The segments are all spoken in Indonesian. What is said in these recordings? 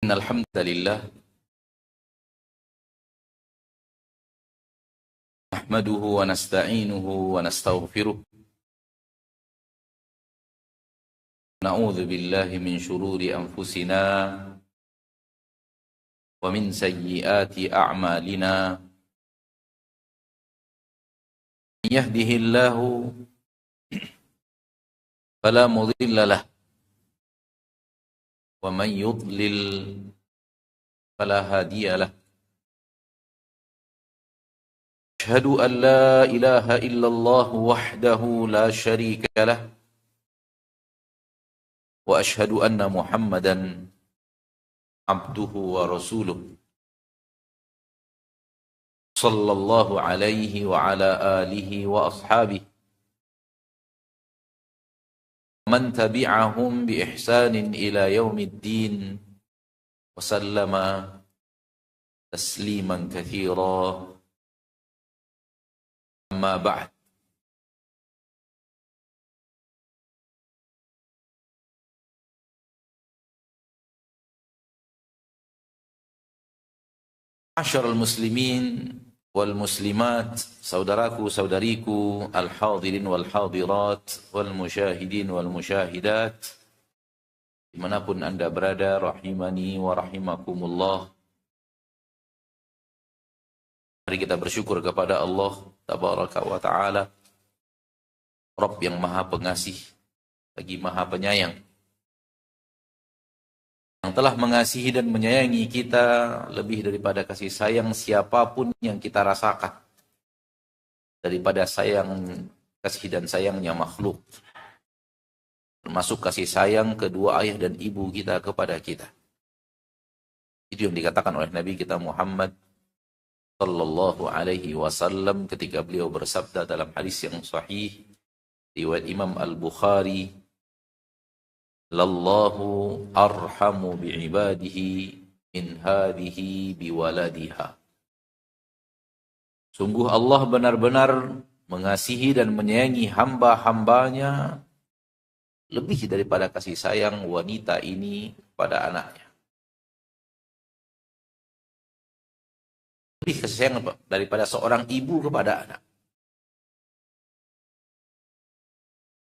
Innal hamdalillah nahmaduhu wa nasta'inuhu wa nastaghfiruh. Na'udzu billahi min shururi anfusina wa min sayyiati a'malina. Man yahdihillahu fala mudilla lahu wa man yudlil fala hadiya lahu. Asyhadu an la ilaha illallah wahdahu la syarika lah wa asyhadu anna Muhammadan abduhu wa rasuluh sallallahu alaihi wa ala alihi wa ashabihi man tabi'ahum bi ihsanin ila yaumiddin wa sallama tasliman katsira. Amma ba'd. Ma'asyiral muslimin wal muslimat, saudaraku saudariku, al hadirin wal hadirat, wal musyahidin wal musyahidat, dimanapun anda berada, rahimani wa rahimakumullah. Mari kita bersyukur kepada Allah Tabaraka wa ta'ala, Rabb yang maha pengasih lagi maha penyayang, yang telah mengasihi dan menyayangi kita lebih daripada kasih sayang siapapun yang kita rasakan, daripada kasih dan sayangnya makhluk, termasuk kasih sayang kedua ayah dan ibu kita kepada kita. Itu yang dikatakan oleh Nabi kita Muhammad sallallahu alaihi wasallam ketika beliau bersabda dalam hadis yang sahih riwayat Imam Al-Bukhari, "Lallahu arhamu bi'ibadihi min hadhihi biwaladiha." Sungguh Allah benar-benar mengasihi dan menyayangi hamba-hambanya lebih daripada kasih sayang wanita ini pada anaknya. Lebih kasih sayang daripada seorang ibu kepada anak.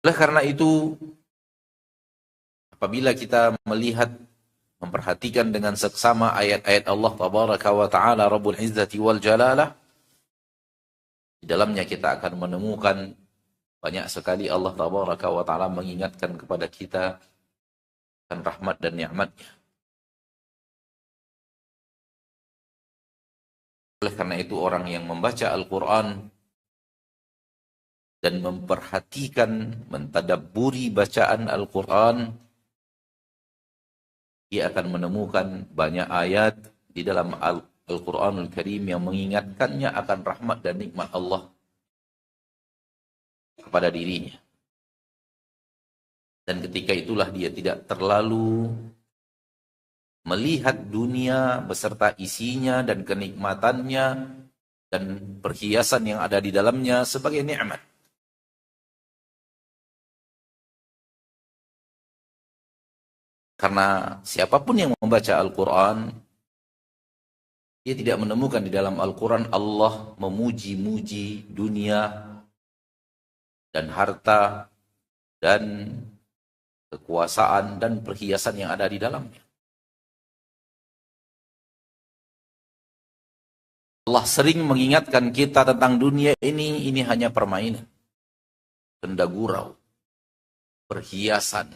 Oleh karena itu, apabila kita melihat, memperhatikan dengan seksama ayat-ayat Allah Tabaraka wa ta'ala Rabbul Izzati wal Jalalah, di dalamnya kita akan menemukan banyak sekali Allah Tabaraka wa ta'ala mengingatkan kepada kita akan rahmat dan nikmatnya. Oleh karena itu orang yang membaca Al-Quran dan memperhatikan, mentadabburi bacaan Al-Quran, dia akan menemukan banyak ayat di dalam Al-Quranul Karim yang mengingatkannya akan rahmat dan nikmat Allah kepada dirinya. Dan ketika itulah dia tidak terlalu melihat dunia beserta isinya dan kenikmatannya dan perhiasan yang ada di dalamnya sebagai nikmat. Karena siapapun yang membaca Al-Quran, dia tidak menemukan di dalam Al-Quran Allah memuji-muji dunia dan harta dan kekuasaan dan perhiasan yang ada di dalamnya. Allah sering mengingatkan kita tentang dunia ini hanya permainan, benda gurau, perhiasan.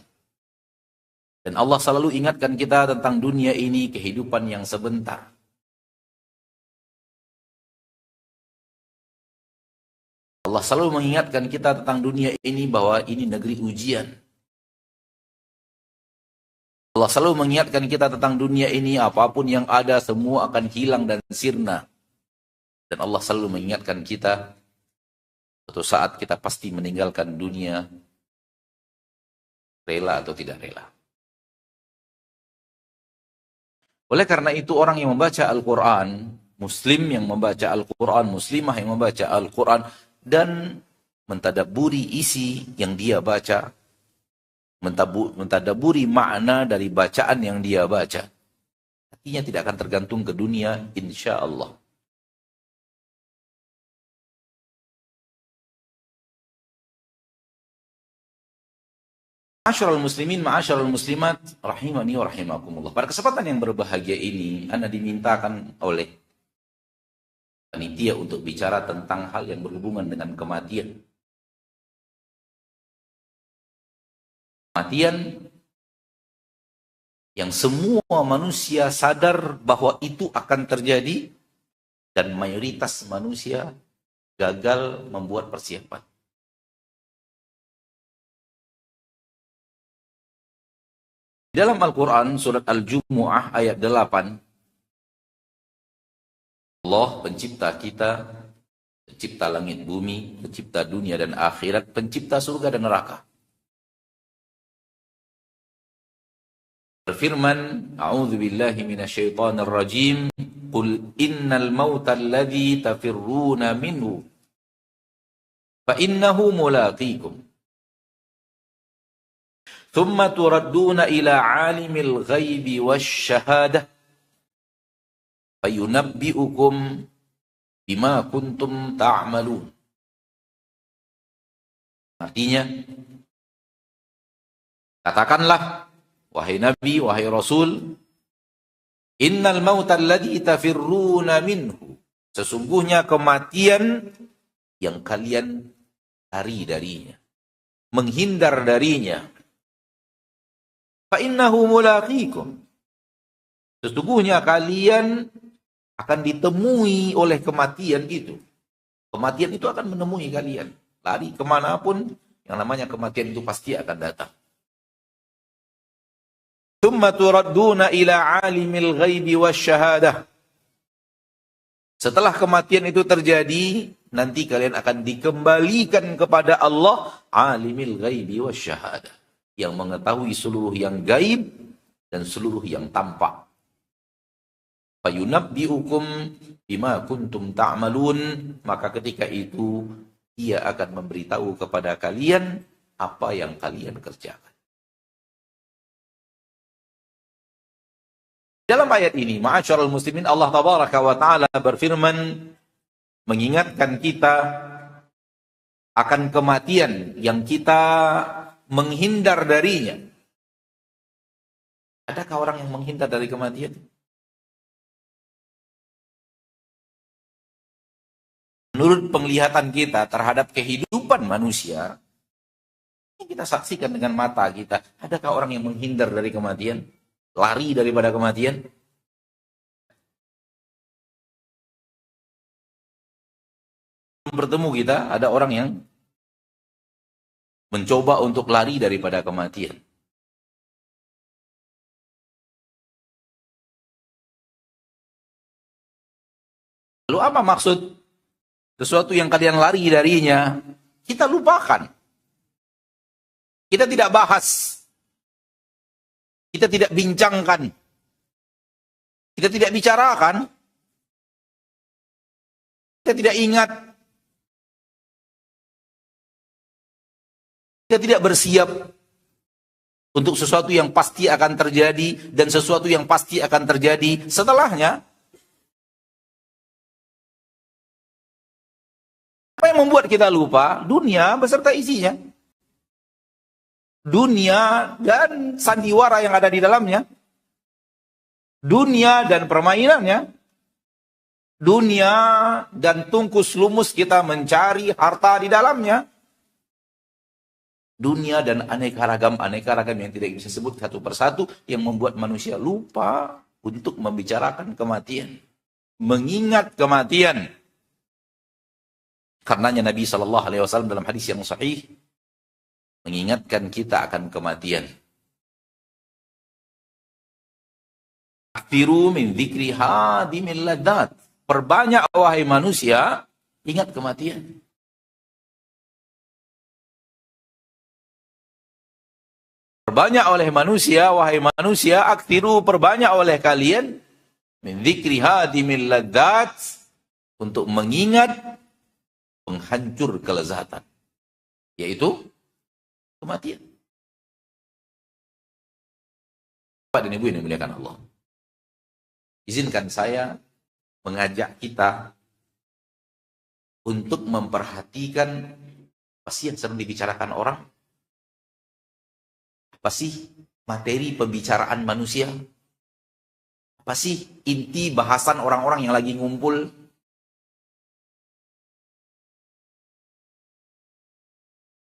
Dan Allah selalu ingatkan kita tentang dunia ini kehidupan yang sebentar. Allah selalu mengingatkan kita tentang dunia ini bahwa ini negeri ujian. Allah selalu mengingatkan kita tentang dunia ini, apapun yang ada semua akan hilang dan sirna. Dan Allah selalu mengingatkan kita, suatu saat kita pasti meninggalkan dunia, rela atau tidak rela. Oleh karena itu orang yang membaca Al-Quran, Muslim yang membaca Al-Quran, Muslimah yang membaca Al-Quran, dan mentadabburi isi yang dia baca, mentadaburi makna dari bacaan yang dia baca, hatinya tidak akan tergantung ke dunia, insya Allah. Ma'asyiral muslimin, ma'asyiral muslimat, rahimani wa rahimakumullah. Pada kesempatan yang berbahagia ini, Anda dimintakan oleh panitia untuk bicara tentang hal yang berhubungan dengan kematian. Kematian yang semua manusia sadar bahwa itu akan terjadi dan mayoritas manusia gagal membuat persiapan. Dalam Al-Quran, surat Al-Jumu'ah ayat 8, Allah pencipta kita, pencipta langit bumi, pencipta dunia dan akhirat, pencipta surga dan neraka. Berfirman, A'udzu billahi minasyaitonir rajim, Qul innal mauta alladzi tafirruna minhu fa innahu mulaqikum. Thumma turadduna ila alimil ghaibi wasyahadah fayunabbi'ukum bima kuntum ta'malun. Artinya, katakanlah, wahai Nabi, wahai Rasul, innal mauta alladzi tafirruna minhu, sesungguhnya kematian yang kalian lari darinya, menghindar darinya, fa innahu mulaqikum, sesungguhnya kalian akan ditemui oleh kematian itu. Kematian itu akan menemui kalian. Lari kemanapun, yang namanya kematian itu pasti akan datang. Tsumma turadduna ila alimil ghaibi wasyahadah. Setelah kematian itu terjadi, nanti kalian akan dikembalikan kepada Allah, alimil ghaibi wasyahadah, yang mengetahui seluruh yang gaib dan seluruh yang tampak. Fayunabbi'ukum bima kuntum ta'malun, maka ketika itu Dia akan memberitahu kepada kalian apa yang kalian kerjakan. Dalam ayat ini, ma'asyiral muslimin, Allah tabaraka wa ta'ala berfirman mengingatkan kita akan kematian yang kita menghindar darinya. Adakah orang yang menghindar dari kematian? Menurut penglihatan kita terhadap kehidupan manusia, yang kita saksikan dengan mata kita, adakah orang yang menghindar dari kematian? Lari daripada kematian? Bertemu kita, ada orang yang mencoba untuk lari daripada kematian. Lalu apa maksud sesuatu yang kalian lari darinya? Kita lupakan. Kita tidak bahas. Kita tidak bincangkan. Kita tidak bicarakan. Kita tidak ingat. Kita tidak bersiap untuk sesuatu yang pasti akan terjadi dan sesuatu yang pasti akan terjadi setelahnya. Apa yang membuat kita lupa? Dunia beserta isinya. Dunia dan sandiwara yang ada di dalamnya. Dunia dan permainannya. Dunia dan tungkus lumus kita mencari harta di dalamnya. Dunia dan aneka ragam yang tidak bisa sebut satu persatu, yang membuat manusia lupa untuk membicarakan kematian, mengingat kematian. Karenanya Nabi SAW dalam hadis yang sahih mengingatkan kita akan kematian. Akthiru min dzikri hadimil ladzat. Perbanyak wahai manusia ingat kematian. Perbanyak oleh manusia, wahai manusia, akthiru, perbanyak oleh kalian min dzikri hadimil ladzat, untuk mengingat penghancur kelezatan, yaitu kematian. Bapak dan Ibu yang dimuliakan Allah, Izinkan saya mengajak kita untuk memperhatikan apa sih yang sedang dibicarakan orang? Apa sih materi pembicaraan manusia? Apa sih inti bahasan orang-orang yang lagi ngumpul?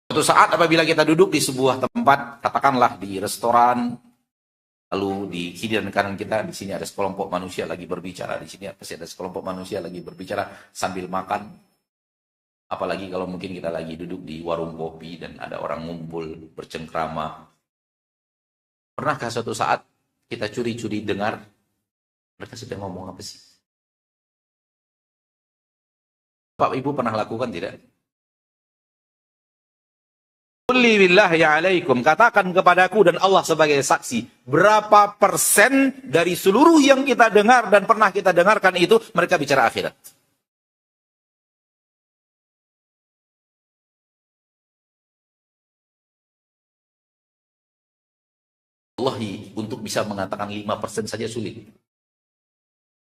Suatu saat apabila kita duduk di sebuah tempat, katakanlah di restoran, lalu di kiri dan kanan kita, di sini ada sekelompok manusia lagi berbicara, di sini pasti ada sekelompok manusia lagi berbicara sambil makan. Apalagi kalau mungkin kita lagi duduk di warung kopi dan ada orang ngumpul bercengkrama. Pernahkah suatu saat kita curi-curi dengar mereka sedang ngomong apa sih? Bapak Ibu pernah lakukan tidak? Qulli billahi alaikum, katakan kepadaku dan Allah sebagai saksi, berapa persen dari seluruh yang kita dengar dan pernah kita dengarkan itu mereka bicara akhirat? Wallahi, untuk bisa mengatakan 5% saja sulit.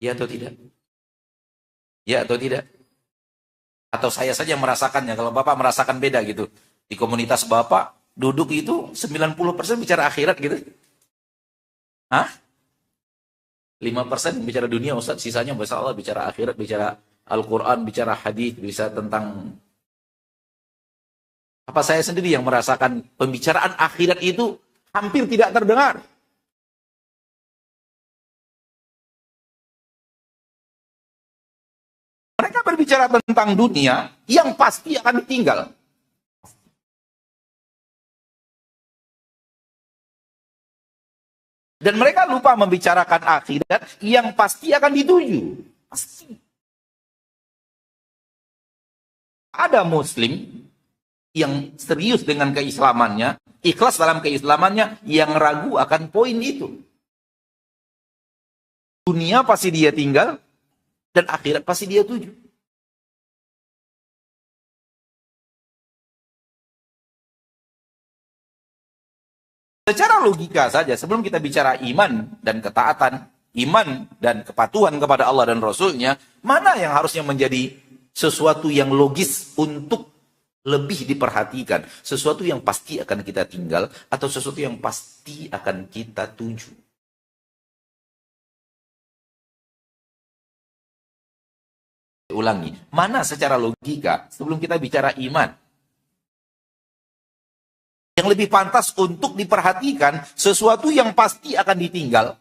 Ya atau tidak? Ya atau tidak? Atau saya saja merasakannya, kalau Bapak merasakan beda gitu. Di komunitas Bapak, duduk itu 90% bicara akhirat gitu. Hah? 5% bicara dunia Ustaz, sisanya Masya Allah bicara akhirat, bicara Al-Quran, bicara hadis, bisa tentang... Apa saya sendiri yang merasakan pembicaraan akhirat itu hampir tidak terdengar. Mereka berbicara tentang dunia yang pasti akan ditinggal. Dan mereka lupa membicarakan akhirat yang pasti akan dituju. Pasti. Ada muslim yang serius dengan keislamannya, ikhlas dalam keislamannya, yang ragu akan poin itu. Dunia pasti dia tinggal, dan akhirat pasti dia tuju. Secara logika saja, sebelum kita bicara iman dan ketaatan, iman dan kepatuhan kepada Allah dan Rasulnya, mana yang harusnya menjadi sesuatu yang logis untuk lebih diperhatikan? Sesuatu yang pasti akan kita tinggal, atau sesuatu yang pasti akan kita tuju? Ulangi, mana secara logika sebelum kita bicara iman yang lebih pantas untuk diperhatikan, sesuatu yang pasti akan ditinggal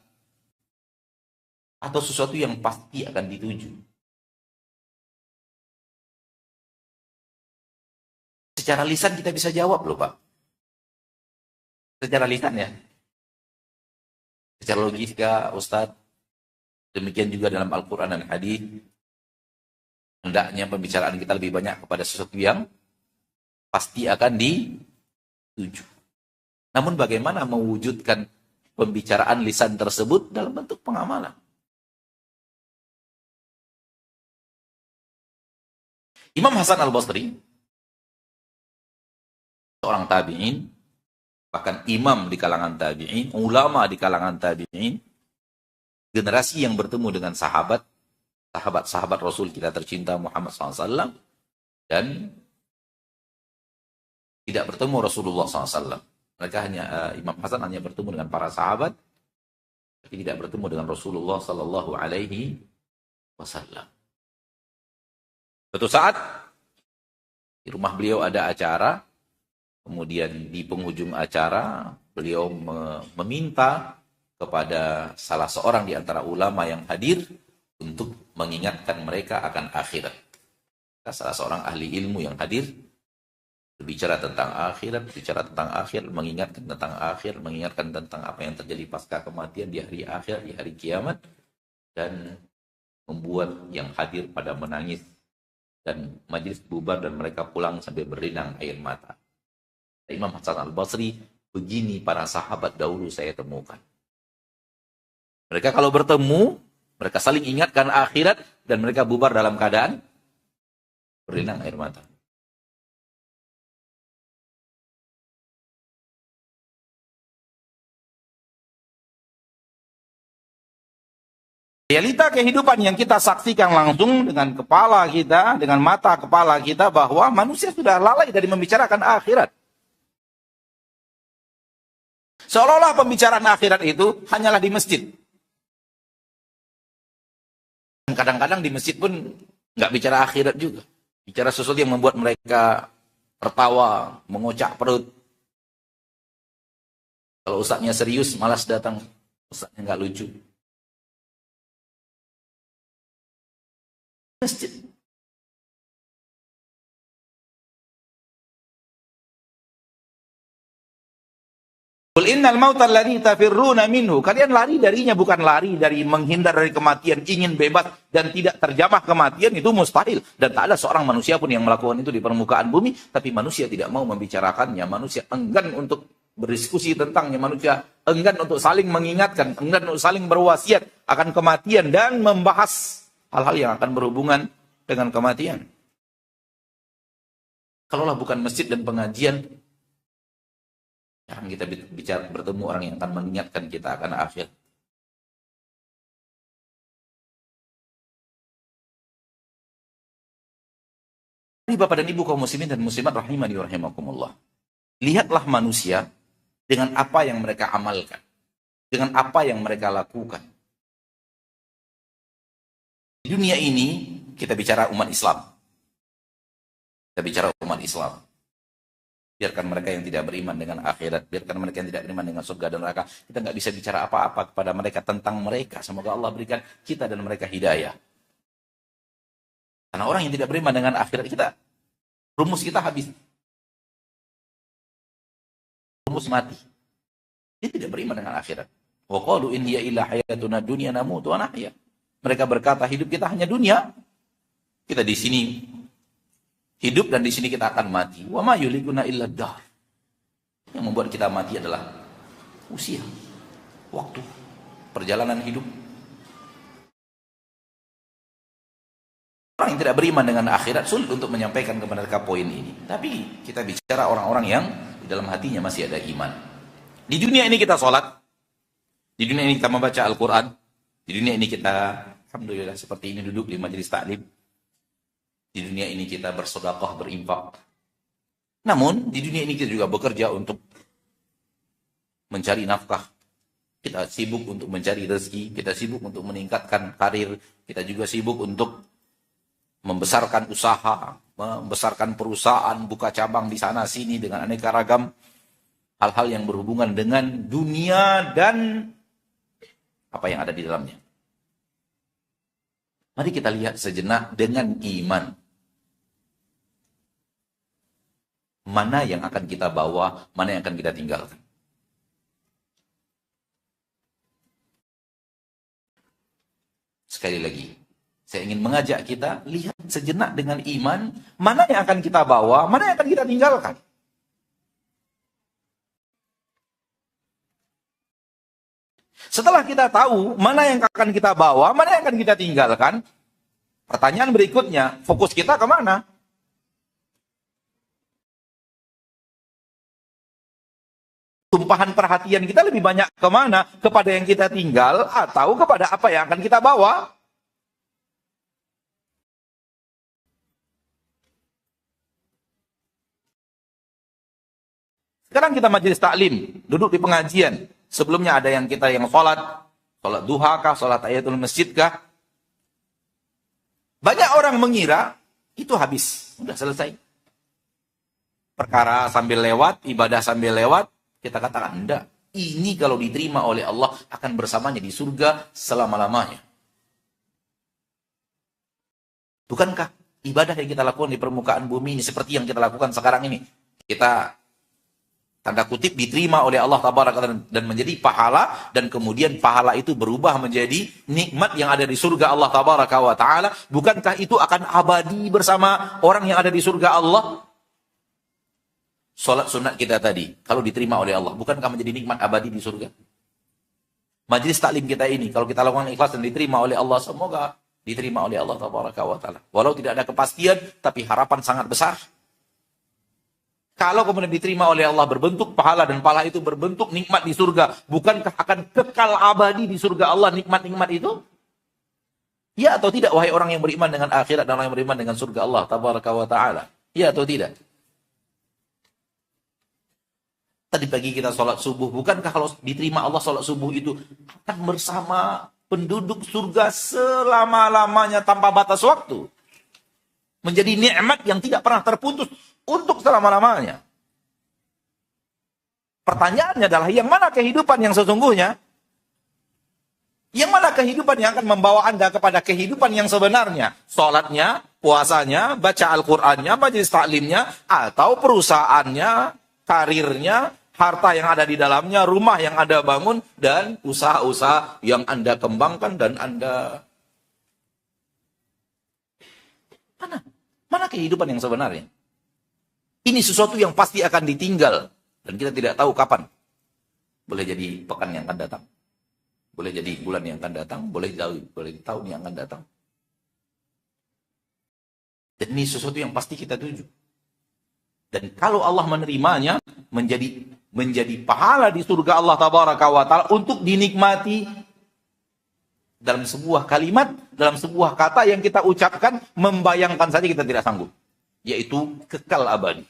atau sesuatu yang pasti akan dituju? Secara lisan kita bisa jawab loh Pak. Secara lisan ya. Secara logika Ustadz, demikian juga dalam Al-Quran dan Hadis, hendaknya pembicaraan kita lebih banyak kepada sesuatu yang pasti akan dituju. Namun bagaimana mewujudkan pembicaraan lisan tersebut dalam bentuk pengamalan? Imam Hasan Al-Basri, seorang tabi'in, bahkan imam di kalangan tabi'in, ulama di kalangan tabi'in, generasi yang bertemu dengan sahabat-sahabat Rasul kita tercinta Muhammad SAW, dan tidak bertemu Rasulullah SAW. Mereka Imam Hasan hanya bertemu dengan para sahabat, tapi tidak bertemu dengan Rasulullah Sallallahu Alaihi Wasallam. Suatu saat di rumah beliau ada acara, kemudian di penghujung acara beliau meminta kepada salah seorang di antara ulama yang hadir untuk mengingatkan mereka akan akhirat. Salah seorang ahli ilmu yang hadir berbicara tentang akhirat, mengingatkan tentang akhir, mengingatkan tentang apa yang terjadi pasca kematian di hari akhir, di hari kiamat, dan membuat yang hadir pada menangis, dan majelis bubar dan mereka pulang sambil berlinang air mata. Imam Hasan Al-Basri, begini para sahabat dahulu saya temukan. Mereka kalau bertemu, mereka saling ingatkan akhirat, dan mereka bubar dalam keadaan berlinang air mata. Realita kehidupan yang kita saksikan langsung dengan kepala kita, dengan mata kepala kita, bahwa manusia sudah lalai dari membicarakan akhirat. Seolah-olah pembicaraan akhirat itu hanyalah di masjid. Kadang-kadang di masjid pun nggak bicara akhirat juga. Bicara sesuatu yang membuat mereka tertawa, mengocak perut. Kalau ustadznya serius, malas datang. Ustadznya nggak lucu. Masjid. Qul innal mauta alladzi tafirruna minhu. Kalian lari darinya, bukan lari dari menghindar dari kematian, ingin bebas dan tidak terjamah kematian, itu mustahil. Dan tak ada seorang manusia pun yang melakukan itu di permukaan bumi, tapi manusia tidak mau membicarakannya. Manusia enggan untuk berdiskusi tentangnya, manusia enggan untuk saling mengingatkan, enggan untuk saling berwasiat akan kematian dan membahas hal-hal yang akan berhubungan dengan kematian. Kalaulah bukan masjid dan pengajian, jarang kita bicara bertemu orang yang akan mengingatkan kita akan akhir. Ini Bapak dan Ibu kaum muslimin dan muslimat rahimani wa rahimakumullah. Lihatlah manusia dengan apa yang mereka amalkan, dengan apa yang mereka lakukan. Di dunia ini kita bicara umat Islam. Kita bicara umat Islam. Biarkan mereka yang tidak beriman dengan akhirat, biarkan mereka yang tidak beriman dengan surga dan neraka. Kita nggak bisa bicara apa-apa kepada mereka tentang mereka. Semoga Allah berikan kita dan mereka hidayah. Karena orang yang tidak beriman dengan akhirat, rumus kita habis. Rumus mati. Dia tidak beriman dengan akhirat. Wa qalu in hiya illa hayatuna dunya namutu wa nahya. Mereka berkata hidup kita hanya dunia. Kita di sini hidup dan di sini kita akan mati. Wa ma yulikuna illa dahr. Yang membuat kita mati adalah usia, waktu, perjalanan hidup. Orang yang tidak beriman dengan akhirat sulit untuk menyampaikan kepada mereka poin ini. Tapi kita bicara orang-orang yang di dalam hatinya masih ada iman. Di dunia ini kita sholat. Di dunia ini kita membaca Al-Quran. Di dunia ini kita, alhamdulillah seperti ini duduk di majelis taklim. Di dunia ini kita bersedekah, berinfak. Namun di dunia ini kita juga bekerja untuk mencari nafkah. Kita sibuk untuk mencari rezeki, kita sibuk untuk meningkatkan karir, kita juga sibuk untuk membesarkan usaha, membesarkan perusahaan, buka cabang di sana sini dengan aneka ragam hal-hal yang berhubungan dengan dunia dan apa yang ada di dalamnya. Mari kita lihat sejenak dengan iman. Mana yang akan kita bawa, mana yang akan kita tinggalkan. Sekali lagi, saya ingin mengajak kita lihat sejenak dengan iman, mana yang akan kita bawa, mana yang akan kita tinggalkan. Setelah kita tahu mana yang akan kita bawa, mana yang akan kita tinggalkan, pertanyaan berikutnya, fokus kita kemana? Tumpahan perhatian kita lebih banyak kemana? Kepada yang kita tinggal atau kepada apa yang akan kita bawa? Sekarang kita majelis taklim, duduk di pengajian. Sebelumnya ada yang kita yang sholat duha kah, sholat tahiyatul masjid kah. Banyak orang mengira itu habis, udah selesai. Perkara sambil lewat, ibadah sambil lewat, kita katakan enggak. Ini kalau diterima oleh Allah akan bersamanya di surga selama-lamanya. Bukankah ibadah yang kita lakukan di permukaan bumi ini seperti yang kita lakukan sekarang ini? Kita tanda kutip diterima oleh Allah Taala dan menjadi pahala, dan kemudian pahala itu berubah menjadi nikmat yang ada di surga Allah Taala. Bukankah itu akan abadi bersama orang yang ada di surga Allah? Salat sunat kita tadi, kalau diterima oleh Allah, bukankah menjadi nikmat abadi di surga? Majelis taklim kita ini, kalau kita lakukan ikhlas dan diterima oleh Allah, semoga diterima oleh Allah Taala. Walau tidak ada kepastian, tapi harapan sangat besar. Kalau kemudian diterima oleh Allah berbentuk pahala dan pahala itu berbentuk nikmat di surga, bukankah akan kekal abadi di surga Allah nikmat-nikmat itu? Ya atau tidak, wahai orang yang beriman dengan akhirat dan orang yang beriman dengan surga Allah tabaraka wa ta'ala? Ya atau tidak? Tadi pagi kita sholat subuh, bukankah kalau diterima Allah sholat subuh itu akan bersama penduduk surga selama-lamanya tanpa batas waktu? Menjadi nikmat yang tidak pernah terputus untuk selama-lamanya. Pertanyaannya adalah, yang mana kehidupan yang sesungguhnya? Yang mana kehidupan yang akan membawa Anda kepada kehidupan yang sebenarnya? Sholatnya, puasanya, baca Al-Qur'annya, majelis taklimnya, atau perusahaannya, karirnya, harta yang ada di dalamnya, rumah yang Anda bangun, dan usaha-usaha yang Anda kembangkan dan Anda... Mana kehidupan yang sebenarnya? Ini sesuatu yang pasti akan ditinggal, dan kita tidak tahu kapan. Boleh jadi pekan yang akan datang. Boleh jadi bulan yang akan datang, boleh tahun yang akan datang. Dan ini sesuatu yang pasti kita tuju. Dan kalau Allah menerimanya, menjadi pahala di surga Allah tabaraka wa ta'ala untuk dinikmati dalam sebuah kalimat, dalam sebuah kata yang kita ucapkan, membayangkan saja kita tidak sanggup. Yaitu kekal abadi.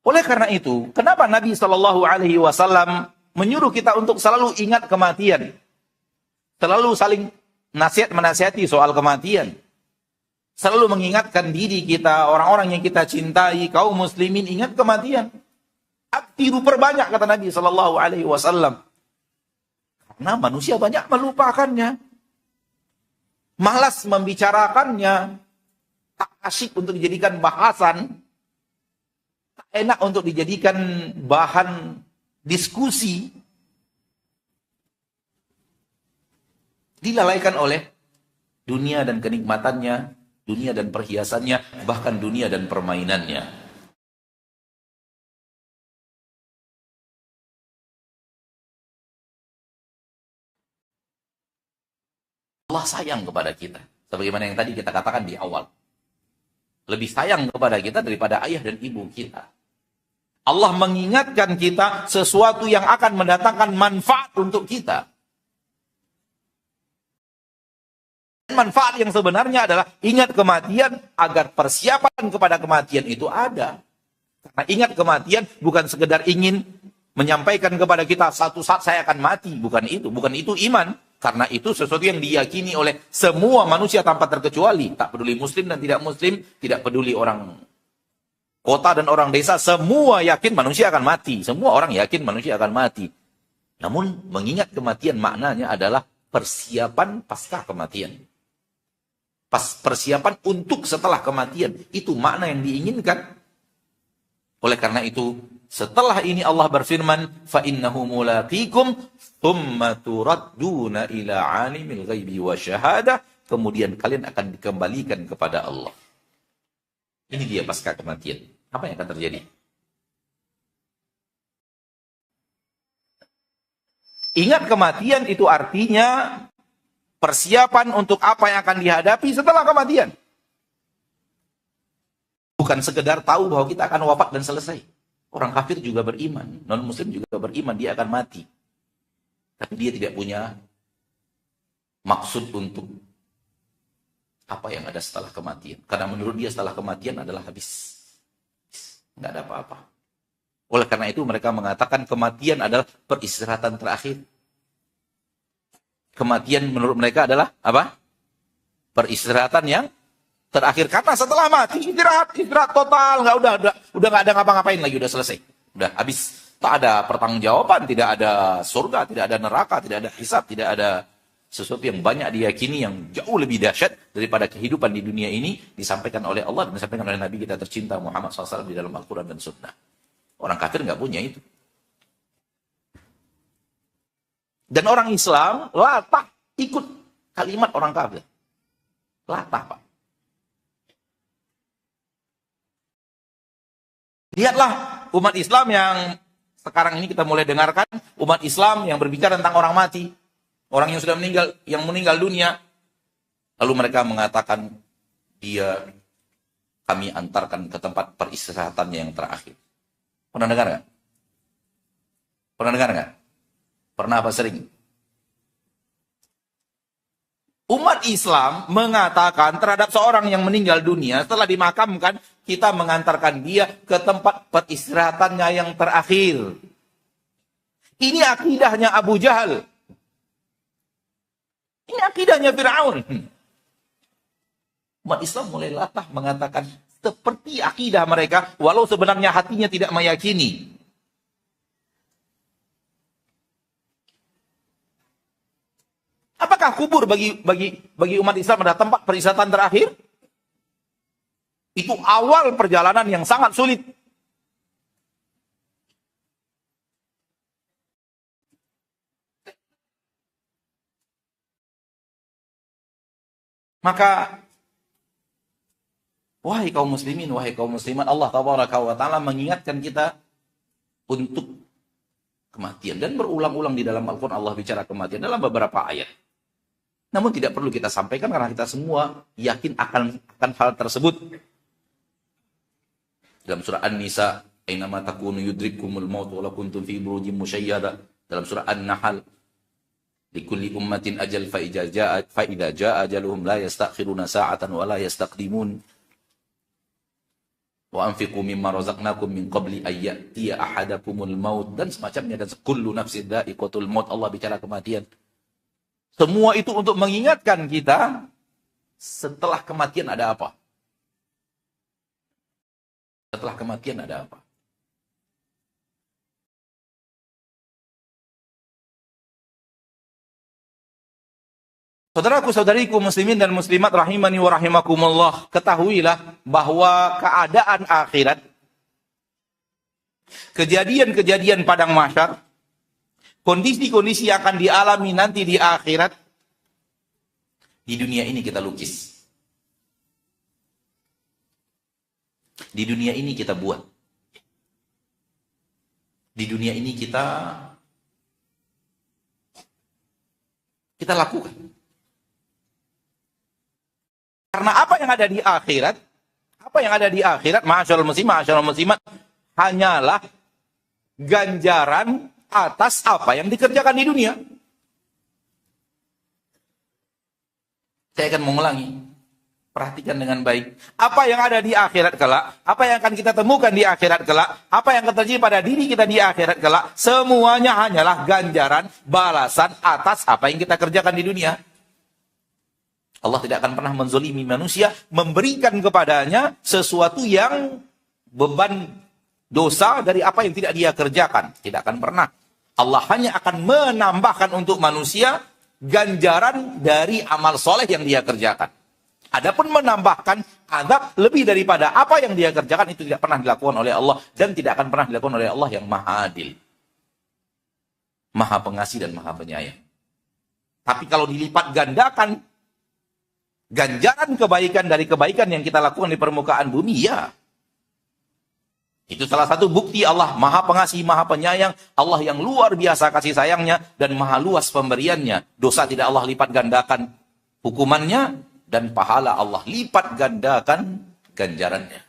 Oleh karena itu, kenapa Nabi Shallallahu Alaihi Wasallam menyuruh kita untuk selalu ingat kematian, selalu saling menasihati soal kematian, selalu mengingatkan diri kita, orang-orang yang kita cintai, kaum muslimin, ingat kematian. Aktiru perbanyak, kata Nabi Shallallahu Alaihi Wasallam, karena manusia banyak melupakannya, malas membicarakannya, tak asyik untuk dijadikan bahasan. Enak untuk dijadikan bahan diskusi, dilalaikan oleh dunia dan kenikmatannya, dunia dan perhiasannya, bahkan dunia dan permainannya. Allah sayang kepada kita, sebagaimana yang tadi kita katakan di awal. Lebih sayang kepada kita daripada ayah dan ibu kita. Allah mengingatkan kita sesuatu yang akan mendatangkan manfaat untuk kita. Manfaat yang sebenarnya adalah ingat kematian agar persiapan kepada kematian itu ada. Karena ingat kematian bukan sekedar ingin menyampaikan kepada kita satu saat saya akan mati. Bukan itu iman. Karena itu sesuatu yang diyakini oleh semua manusia tanpa terkecuali. Tak peduli muslim dan tidak muslim, tidak peduli orang kota dan orang desa, semua yakin manusia akan mati. Semua orang yakin manusia akan mati. Namun mengingat kematian maknanya adalah persiapan pasca kematian. Persiapan untuk setelah kematian. Itu makna yang diinginkan. Oleh karena itu, setelah ini Allah berfirman, فَإِنَّهُ مُلَاقِيكُمْ ثُمَّ تُرَدُّونَ إِلَىٰ عَالِمِ الْغَيْبِ وَالشَّهَادَةِ. Kemudian kalian akan dikembalikan kepada Allah. Ini dia pasca kematian. Apa yang akan terjadi? Ingat kematian itu artinya persiapan untuk apa yang akan dihadapi setelah kematian. Bukan sekedar tahu bahwa kita akan wafat dan selesai. Orang kafir juga beriman, non-muslim juga beriman, dia akan mati. Tapi dia tidak punya maksud untuk apa yang ada setelah kematian. Karena menurut dia setelah kematian adalah habis. Nggak ada apa-apa. Oleh karena itu mereka mengatakan kematian adalah peristirahatan terakhir. Kematian menurut mereka adalah apa? Peristirahatan yang terakhir. Karena setelah mati istirahat total, udah nggak ada ngapa-ngapain lagi, udah selesai, udah habis. Tak ada pertanggungjawaban, tidak ada surga, tidak ada neraka, tidak ada hisab, tidak ada sesuatu yang banyak diyakini yang jauh lebih dahsyat daripada kehidupan di dunia ini disampaikan oleh Allah dan disampaikan oleh Nabi kita tercinta Muhammad SAW di dalam Al-Quran dan Sunnah. Orang kafir nggak punya itu. Dan orang Islam latah ikut kalimat orang kafir. Latah, Pak. Lihatlah umat Islam yang sekarang ini kita mulai dengarkan, umat Islam yang berbicara tentang orang mati. Orang yang sudah meninggal, yang meninggal dunia. Lalu mereka mengatakan, kami antarkan ke tempat peristirahatannya yang terakhir. Pernah dengar nggak? Pernah dengar nggak? Pernah apa sering? Umat Islam mengatakan terhadap seorang yang meninggal dunia setelah dimakamkan, kita mengantarkan dia ke tempat peristirahatannya yang terakhir. Ini akidahnya Abu Jahal. Ini akidahnya Fir'aun. Umat Islam mulai latah mengatakan seperti akidah mereka, walau sebenarnya hatinya tidak meyakini. Apakah kubur bagi umat Islam adalah tempat peristirahatan terakhir? Itu awal perjalanan yang sangat sulit. Maka wahai kaum muslimin, wahai kaum muslimat, Allah tabaraka wa taala mengingatkan kita untuk kematian, dan berulang-ulang di dalam Al-Qur'an Allah bicara kematian dalam beberapa ayat. Namun tidak perlu kita sampaikan karena kita semua yakin akan hal tersebut. Dalam surah An-Nisa, "Ainama takunu yudrikkumul maut walau kuntum fi burujin musyayyada." Dalam surah An-Nahl, "Likulli ummatin ajal fa idza jaa ajaluhum la yastakhiruna sa'atan wa la yastaqdimun." Wa anfiqu mimma razaqnakum min qabli ay ya'tiya ahadakumul maut, dan semacamnya, dan kullu nafsin dha'iqatul maut. Allah bicara kematian. Semua itu untuk mengingatkan kita setelah kematian ada apa? Setelah kematian ada apa? Saudaraku-saudariku muslimin dan muslimat rahimani wa rahimakumullah, ketahuilah bahwa keadaan akhirat, kejadian-kejadian padang mahsyar, kondisi-kondisi yang akan dialami nanti di akhirat, di dunia ini kita lukis. Di dunia ini kita buat. Di dunia ini kita lakukan. Karena apa yang ada di akhirat, ma'asyiral muslimat, hanyalah ganjaran atas apa yang dikerjakan di dunia. Saya akan mengulangi. Perhatikan dengan baik. Apa yang ada di akhirat kelak, apa yang akan kita temukan di akhirat kelak, apa yang akan terjadi pada diri kita di akhirat kelak, semuanya hanyalah ganjaran, balasan atas apa yang kita kerjakan di dunia. Allah tidak akan pernah menzolimi manusia, memberikan kepadanya sesuatu yang beban dosa dari apa yang tidak dia kerjakan. Tidak akan pernah. Allah hanya akan menambahkan untuk manusia ganjaran dari amal soleh yang dia kerjakan. Adapun menambahkan azab lebih daripada apa yang dia kerjakan, itu tidak pernah dilakukan oleh Allah, dan tidak akan pernah dilakukan oleh Allah yang maha adil, maha pengasih dan maha penyayang. Tapi kalau dilipat gandakan ganjaran kebaikan dari kebaikan yang kita lakukan di permukaan bumi, ya, itu salah satu bukti Allah maha pengasih, maha penyayang, Allah yang luar biasa kasih sayangnya dan maha luas pemberiannya. Dosa tidak Allah lipat gandakan hukumannya, dan pahala Allah lipat gandakan ganjarannya.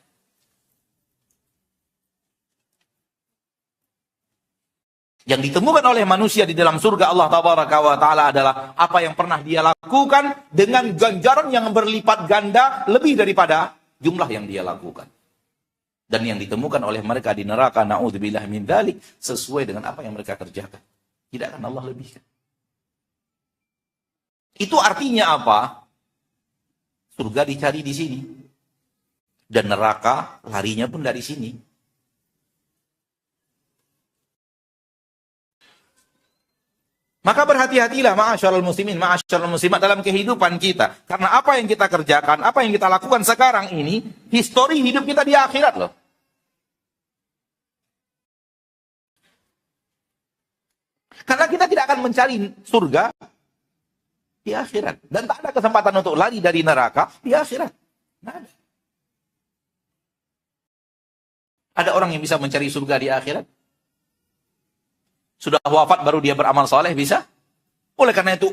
Yang ditemukan oleh manusia di dalam surga Allah tabaraka wa ta'ala adalah apa yang pernah dia lakukan dengan ganjaran yang berlipat ganda lebih daripada jumlah yang dia lakukan. Dan yang ditemukan oleh mereka di neraka, na'udzubillah min dzalik, sesuai dengan apa yang mereka kerjakan. Tidak akan Allah lebihkan. Itu artinya apa? Surga dicari di sini. Dan neraka larinya pun dari sini. Maka berhati-hatilah ma'asyiral muslimin, ma'asyiral muslimat dalam kehidupan kita. Karena apa yang kita kerjakan, apa yang kita lakukan sekarang ini, histori hidup kita di akhirat loh. Karena kita tidak akan mencari surga di akhirat. Dan tak ada kesempatan untuk lari dari neraka di akhirat. Nggak ada. Ada orang yang bisa mencari surga di akhirat? Sudah wafat baru dia beramal soleh, bisa? Oleh karena itu,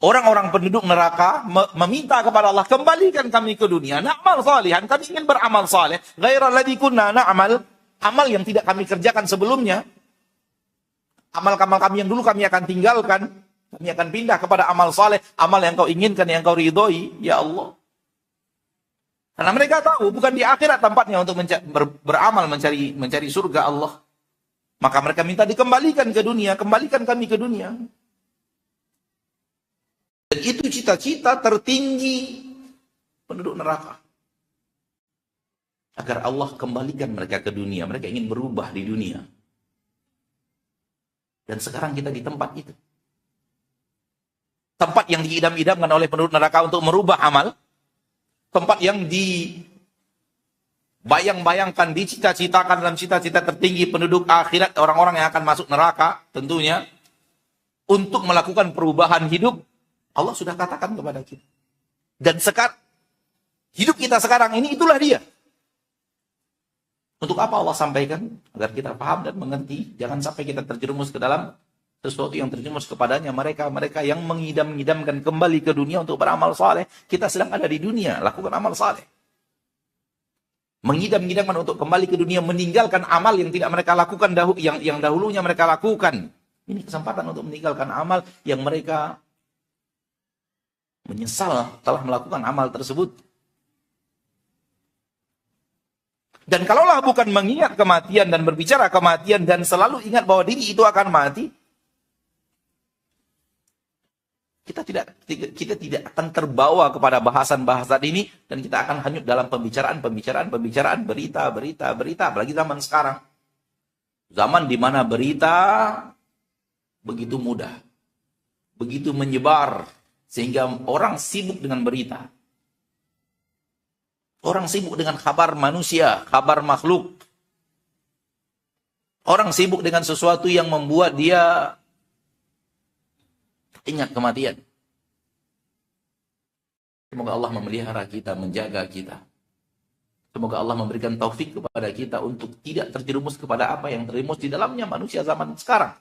orang-orang penduduk neraka meminta kepada Allah, kembalikan kami ke dunia, na'mal salihan, kami ingin beramal saleh, ghairal ladzi kunna na'mal, amal yang tidak kami kerjakan sebelumnya. Amal-amal kami yang dulu kami akan tinggalkan. Kami akan pindah kepada amal saleh, amal yang kau inginkan, yang kau ridhoi, ya Allah. Karena mereka tahu bukan di akhirat tempatnya untuk beramal mencari surga Allah. Maka mereka minta dikembalikan ke dunia, kembalikan kami ke dunia. Dan itu cita-cita tertinggi penduduk neraka. Agar Allah kembalikan mereka ke dunia. Mereka ingin berubah di dunia. Dan sekarang kita di tempat itu. Tempat yang diidam-idamkan oleh penduduk neraka untuk merubah amal. Tempat yang dibayang-bayangkan, dicita-citakan dalam cita-cita tertinggi penduduk akhirat, orang-orang yang akan masuk neraka tentunya. Untuk melakukan perubahan hidup, Allah sudah katakan kepada kita. Dan sekarang, hidup kita sekarang ini itulah dia. Untuk apa Allah sampaikan? Agar kita paham dan mengerti. Jangan sampai kita terjerumus ke dalam sesuatu yang terjerumus kepadanya mereka yang mengidam-idamkan kembali ke dunia untuk beramal saleh. Kita sedang ada di dunia, lakukan amal saleh. Mengidam-idamkan untuk kembali ke dunia, meninggalkan amal yang tidak mereka lakukan yang dahulunya mereka lakukan. Ini kesempatan untuk meninggalkan amal yang mereka menyesal telah melakukan amal tersebut. Dan kalaulah bukan mengingat kematian dan berbicara kematian dan selalu ingat bahwa diri itu akan mati, kita tidak akan terbawa kepada bahasan-bahasan ini dan kita akan hanyut dalam pembicaraan, berita, apalagi zaman sekarang. Zaman di mana berita begitu mudah, begitu menyebar, sehingga orang sibuk dengan berita. Orang sibuk dengan kabar manusia, kabar makhluk. Orang sibuk dengan sesuatu yang membuat dia ingat kematian. Semoga Allah memelihara kita, menjaga kita. Semoga Allah memberikan taufik kepada kita untuk tidak terjerumus kepada apa yang terjerumus di dalamnya manusia zaman sekarang.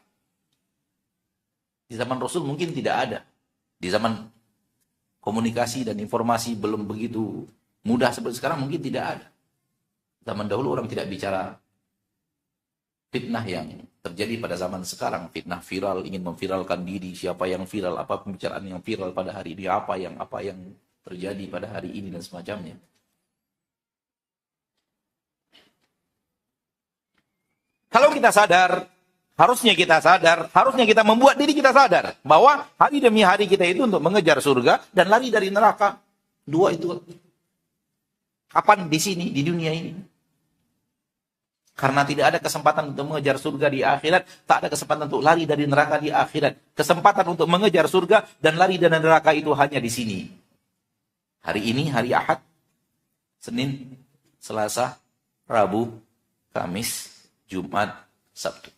Di zaman Rasul mungkin tidak ada. Di zaman komunikasi dan informasi belum begitu mudah seperti sekarang mungkin tidak ada. Zaman dahulu orang tidak bicara fitnah yang terjadi pada zaman sekarang. Fitnah viral, ingin memviralkan diri, siapa yang viral, apa pembicaraan yang viral pada hari ini, apa yang terjadi pada hari ini dan semacamnya. Kalau kita sadar, harusnya kita membuat diri kita sadar bahwa hari demi hari kita itu untuk mengejar surga dan lari dari neraka. Dua itu. Kapan di sini, di dunia ini? Karena tidak ada kesempatan untuk mengejar surga di akhirat, tak ada kesempatan untuk lari dari neraka di akhirat. Kesempatan untuk mengejar surga dan lari dari neraka itu hanya di sini. Hari ini, hari Ahad, Senin, Selasa, Rabu, Kamis, Jumat, Sabtu.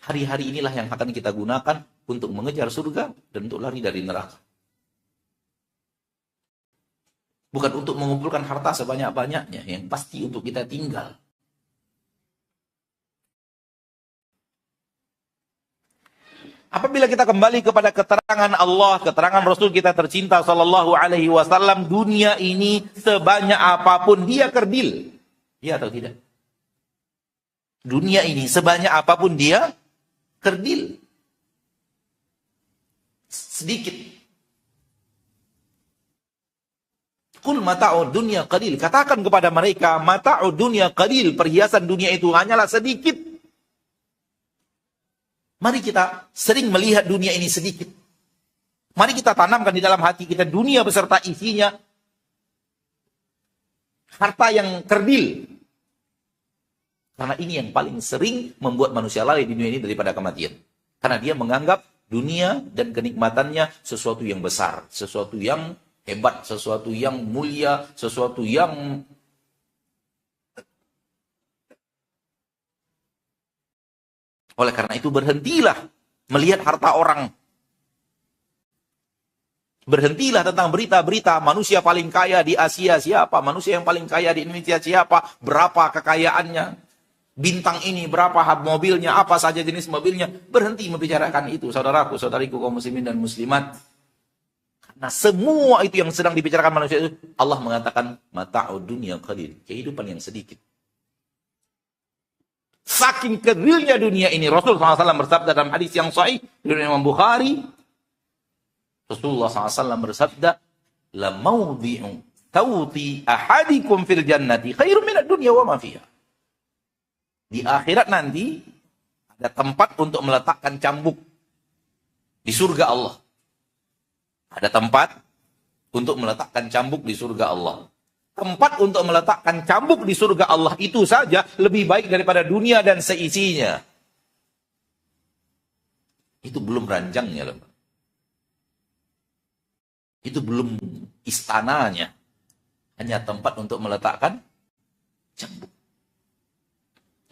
Hari-hari inilah yang akan kita gunakan untuk mengejar surga dan untuk lari dari neraka. Bukan untuk mengumpulkan harta sebanyak-banyaknya, yang pasti untuk kita tinggal. Apabila kita kembali kepada keterangan Allah, keterangan Rasul kita tercinta sallallahu alaihi wasallam, dunia ini sebanyak apapun dia kerdil. Ya atau tidak? Dunia ini sebanyak apapun dia kerdil. Sedikit. Kul mata'ud dunya qalil. Katakan kepada mereka, mata'ud dunya qalil. Perhiasan dunia itu hanyalah sedikit. Mari kita sering melihat dunia ini sedikit. Mari kita tanamkan di dalam hati kita dunia beserta isinya. Harta yang kerdil. Karena ini yang paling sering membuat manusia lari di dunia ini daripada kematian. Karena dia menganggap dunia dan kenikmatannya sesuatu yang besar. Sesuatu yang hebat, sesuatu yang mulia, sesuatu yang oleh karena itu berhentilah melihat harta orang. Berhentilah tentang berita-berita manusia paling kaya di Asia siapa, manusia yang paling kaya di Indonesia siapa, berapa kekayaannya, bintang ini berapa mobilnya, apa saja jenis mobilnya. Berhenti membicarakan itu, saudaraku, saudariku kaum muslimin dan muslimat. Nah, semua itu yang sedang dibicarakan manusia itu, Allah mengatakan, mata'ud dunya qalil, kehidupan yang sedikit. Saking kerilnya dunia ini. Rasulullah SAW bersabda dalam hadis yang sahih dari Imam Bukhari. Rasulullah SAW bersabda, la mawdi'u tawti ahadikum fil jannati khairum minad dunya wa ma fiha. Di akhirat nanti ada tempat untuk meletakkan cambuk di surga Allah. Ada tempat untuk meletakkan cambuk di surga Allah. Tempat untuk meletakkan cambuk di surga Allah itu saja lebih baik daripada dunia dan seisinya. Itu belum ranjangnya, loh. Itu belum istananya. Hanya tempat untuk meletakkan cambuk.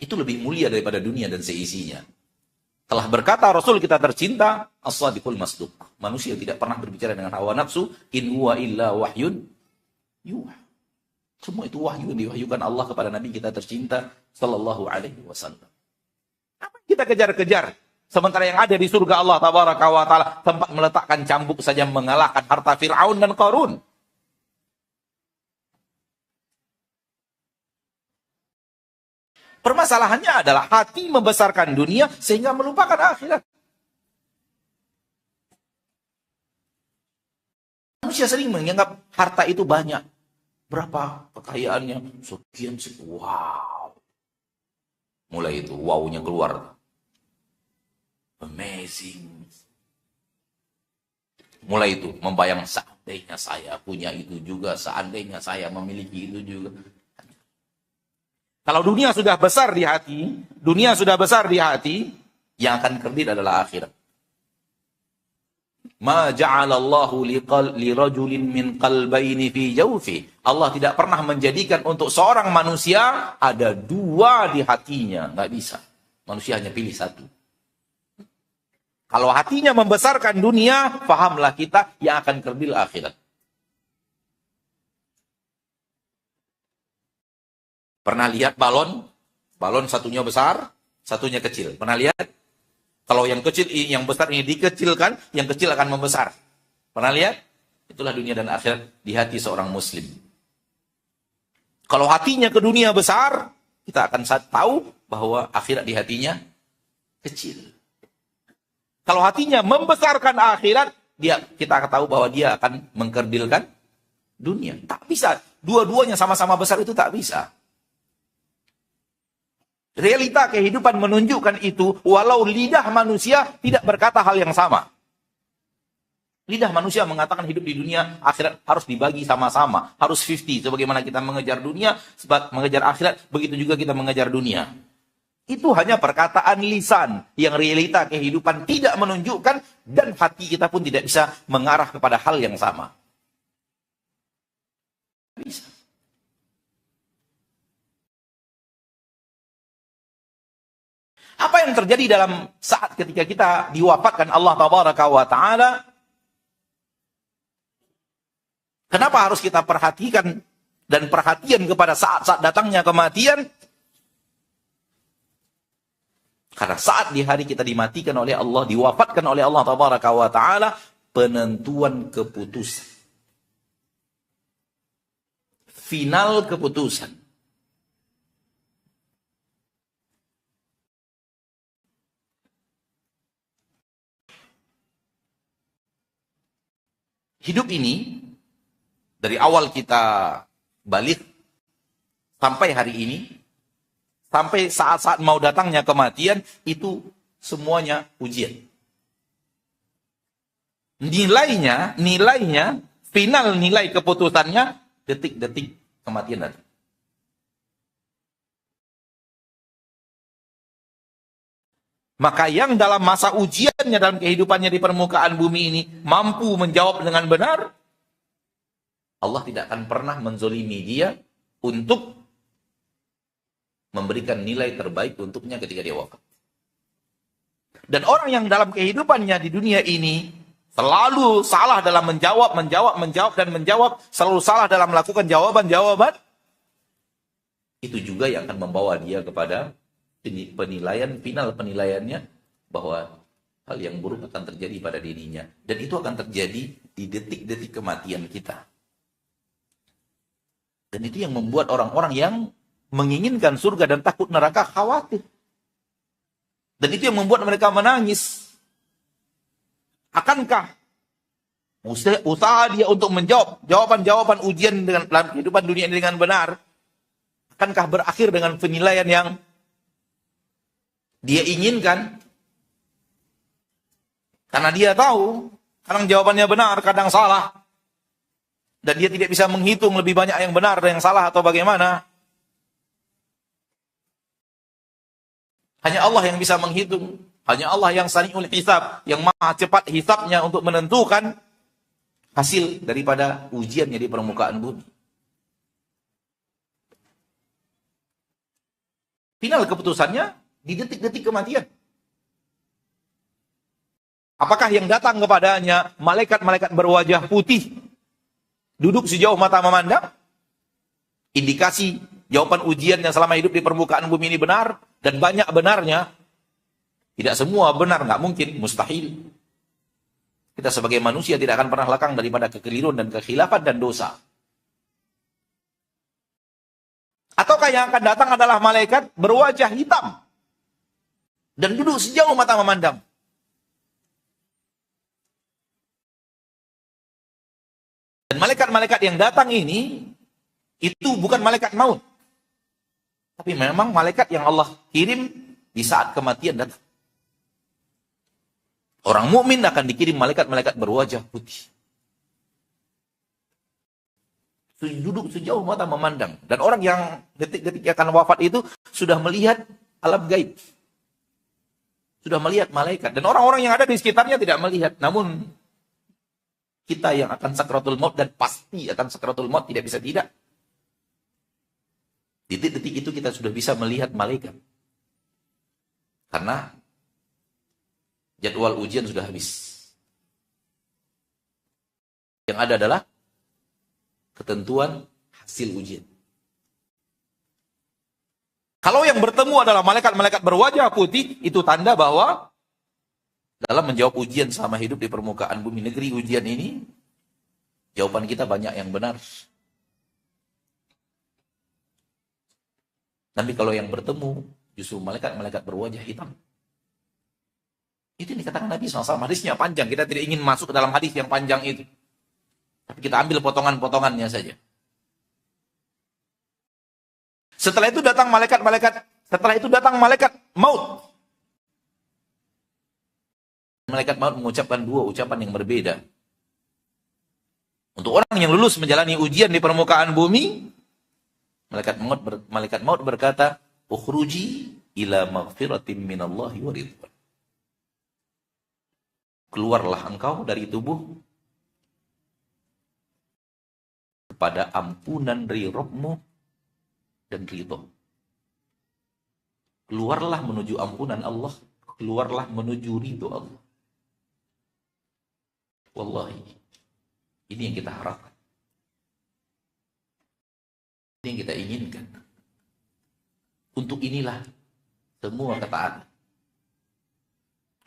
Itu lebih mulia daripada dunia dan seisinya. Telah berkata Rasul kita tercinta, as-sadiqul masduq. Manusia tidak pernah berbicara dengan hawa nafsu, in huwa illa wahyun yuha. Semua itu wahyu yang diwahyukan Allah kepada Nabi kita tercinta sallallahu alaihi wasallam. Apa yang kita kejar-kejar? Sementara yang ada di surga Allah tabaraka wa taala tempat meletakkan cambuk saja mengalahkan harta Firaun dan Qarun. Permasalahannya adalah hati membesarkan dunia sehingga melupakan akhirat. Manusia sering menganggap harta itu banyak. Berapa kekayaannya? Sekian. Wow. Mulai itu wow-nya keluar. Amazing. Mulai itu membayang seandainya saya punya itu juga. Seandainya saya memiliki itu juga. Kalau dunia sudah besar di hati, yang akan kerdil adalah akhirat. Ma ja'alallahu lirajulin min qalbaini fi jawfi. Allah tidak pernah menjadikan untuk seorang manusia ada dua di hatinya. Nggak bisa. Manusia hanya pilih satu. Kalau hatinya membesarkan dunia, fahamlah kita yang akan kerdil akhirat. Pernah lihat balon? Balon satunya besar, satunya kecil. Pernah lihat? Kalau yang kecil, yang besar ini dikecilkan, yang kecil akan membesar. Pernah lihat? Itulah dunia dan akhirat di hati seorang muslim. Kalau hatinya ke dunia besar, kita akan tahu bahwa akhirat di hatinya kecil. Kalau hatinya membesarkan akhirat, kita akan tahu bahwa dia akan mengkerdilkan dunia. Tak bisa. Dua-duanya sama-sama besar itu tak bisa. Realita kehidupan menunjukkan itu, walau lidah manusia tidak berkata hal yang sama. Lidah manusia mengatakan hidup di dunia, akhirat harus dibagi sama-sama. Harus 50. Sebagaimana kita mengejar dunia, mengejar akhirat, begitu juga kita mengejar dunia. Itu hanya perkataan lisan yang realita kehidupan tidak menunjukkan dan hati kita pun tidak bisa mengarah kepada hal yang sama. Bisa. Apa yang terjadi dalam saat ketika kita diwafatkan Allah tabaraka wa ta'ala? Kenapa harus kita perhatikan dan perhatian kepada saat-saat datangnya kematian? Karena saat di hari kita dimatikan oleh Allah, diwafatkan oleh Allah tabaraka wa ta'ala, penentuan keputusan. Final keputusan. Hidup ini, dari awal kita balik, sampai hari ini, sampai saat-saat mau datangnya kematian, itu semuanya ujian. Nilainya, final nilai keputusannya, detik-detik kematian nanti. Maka yang dalam masa ujiannya dalam kehidupannya di permukaan bumi ini mampu menjawab dengan benar, Allah tidak akan pernah menzolimi dia untuk memberikan nilai terbaik untuknya ketika dia wafat. Dan orang yang dalam kehidupannya di dunia ini selalu salah dalam menjawab, selalu salah dalam melakukan jawaban-jawaban, itu juga yang akan membawa dia kepada penilaian, final penilaiannya bahwa hal yang buruk akan terjadi pada dirinya. Dan itu akan terjadi di detik-detik kematian kita. Dan itu yang membuat orang-orang yang menginginkan surga dan takut neraka khawatir. Dan itu yang membuat mereka menangis. Akankah usaha dia untuk menjawab jawaban-jawaban ujian dalam kehidupan dunia ini dengan benar, akankah berakhir dengan penilaian yang dia inginkan? Karena dia tahu, kadang jawabannya benar, kadang salah. Dan dia tidak bisa menghitung lebih banyak yang benar dan yang salah atau bagaimana. Hanya Allah yang bisa menghitung. Hanya Allah yang sari'ul hisab, yang maha cepat hisabnya untuk menentukan hasil daripada ujiannya di permukaan bumi. Final keputusannya di detik-detik kematian. Apakah yang datang kepadanya malaikat-malaikat berwajah putih, duduk sejauh mata memandang? Indikasi jawaban ujian yang selama hidup di permukaan bumi ini benar, dan banyak benarnya. Tidak semua benar, nggak mungkin, mustahil. Kita sebagai manusia tidak akan pernah lekang daripada kekeliruan dan kekhilafan dan dosa. Ataukah yang akan datang adalah malaikat berwajah hitam dan duduk sejauh mata memandang? Dan malaikat-malaikat yang datang ini itu bukan malaikat maut, tapi memang malaikat yang Allah kirim di saat kematian datang. Orang mukmin akan dikirim malaikat-malaikat berwajah putih. Duduk sejauh mata memandang. Dan orang yang detik-detik akan wafat itu sudah melihat alam gaib. Sudah melihat malaikat. Dan orang-orang yang ada di sekitarnya tidak melihat. Namun kita yang akan sakratul maut dan pasti akan sakratul maut tidak bisa tidak. Di detik-detik itu kita sudah bisa melihat malaikat. Karena jadwal ujian sudah habis. Yang ada adalah ketentuan hasil ujian. Kalau yang bertemu adalah malaikat-malaikat berwajah putih, itu tanda bahwa dalam menjawab ujian selama hidup di permukaan bumi negeri ujian ini, jawaban kita banyak yang benar. Tapi kalau yang bertemu justru malaikat-malaikat berwajah hitam. Itu yang dikatakan Nabi SAW. Hadisnya panjang. Kita tidak ingin masuk ke dalam hadis yang panjang itu. Tapi kita ambil potongan-potongannya saja. Setelah itu datang malaikat maut. Malaikat maut mengucapkan dua ucapan yang berbeda. Untuk orang yang lulus menjalani ujian di permukaan bumi, malaikat maut berkata, "Ukhruji ila maghfiratin minallahi wa ridwan." Keluarlah engkau dari tubuh kepada ampunan dari Rabbmu dan ridho. Keluarlah menuju ampunan Allah, keluarlah menuju ridho Allah. Wallahi, ini yang kita harapkan. Ini yang kita inginkan. Untuk inilah semua ketaatan.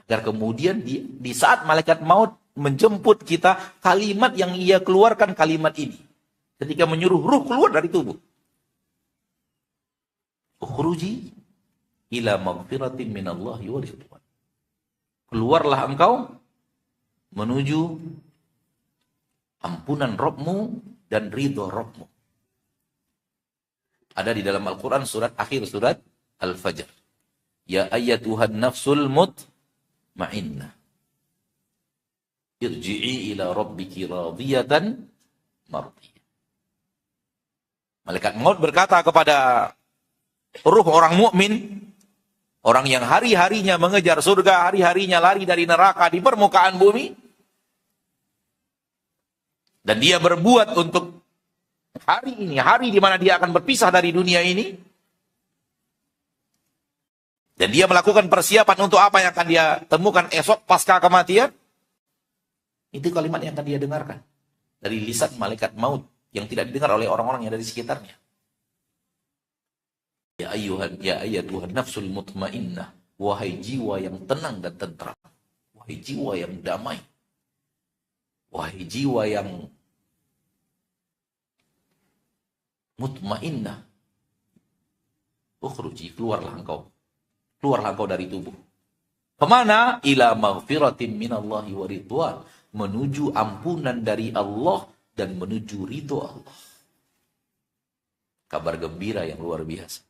Agar kemudian di saat malaikat maut menjemput kita, kalimat yang ia keluarkan kalimat ini. Ketika menyuruh ruh keluar dari tubuh. Ukhruji ila maghfiratin minallahi wa ridwan. Keluarlah engkau menuju ampunan Rabbmu dan ridho Rabbmu. Ada di dalam Al-Quran akhir surat Al-Fajr. Ya ayyatuhan nafsul mutmainnah. Irji'i ila rabbiki radiyatan mardiyah. Malaikat maut berkata kepada ruh orang mukmin, orang yang hari-harinya mengejar surga, hari-harinya lari dari neraka di permukaan bumi, dan dia berbuat untuk hari ini, hari di mana dia akan berpisah dari dunia ini, dan dia melakukan persiapan untuk apa yang akan dia temukan esok pasca kematian. Itu kalimat yang akan dia dengarkan dari lisan malaikat maut yang tidak didengar oleh orang-orang yang ada di sekitarnya. Ya ayyatuhan nafsul mutmainnah, wahai jiwa yang tenang dan tentram, wahai jiwa yang damai, wahai jiwa yang mutmainnah, ukhruji, keluarlah engkau dari tubuh. Kemana? Ila maghfiratin minallahi wa ridwan. Menuju ampunan dari Allah dan menuju ridho Allah. Kabar gembira yang luar biasa.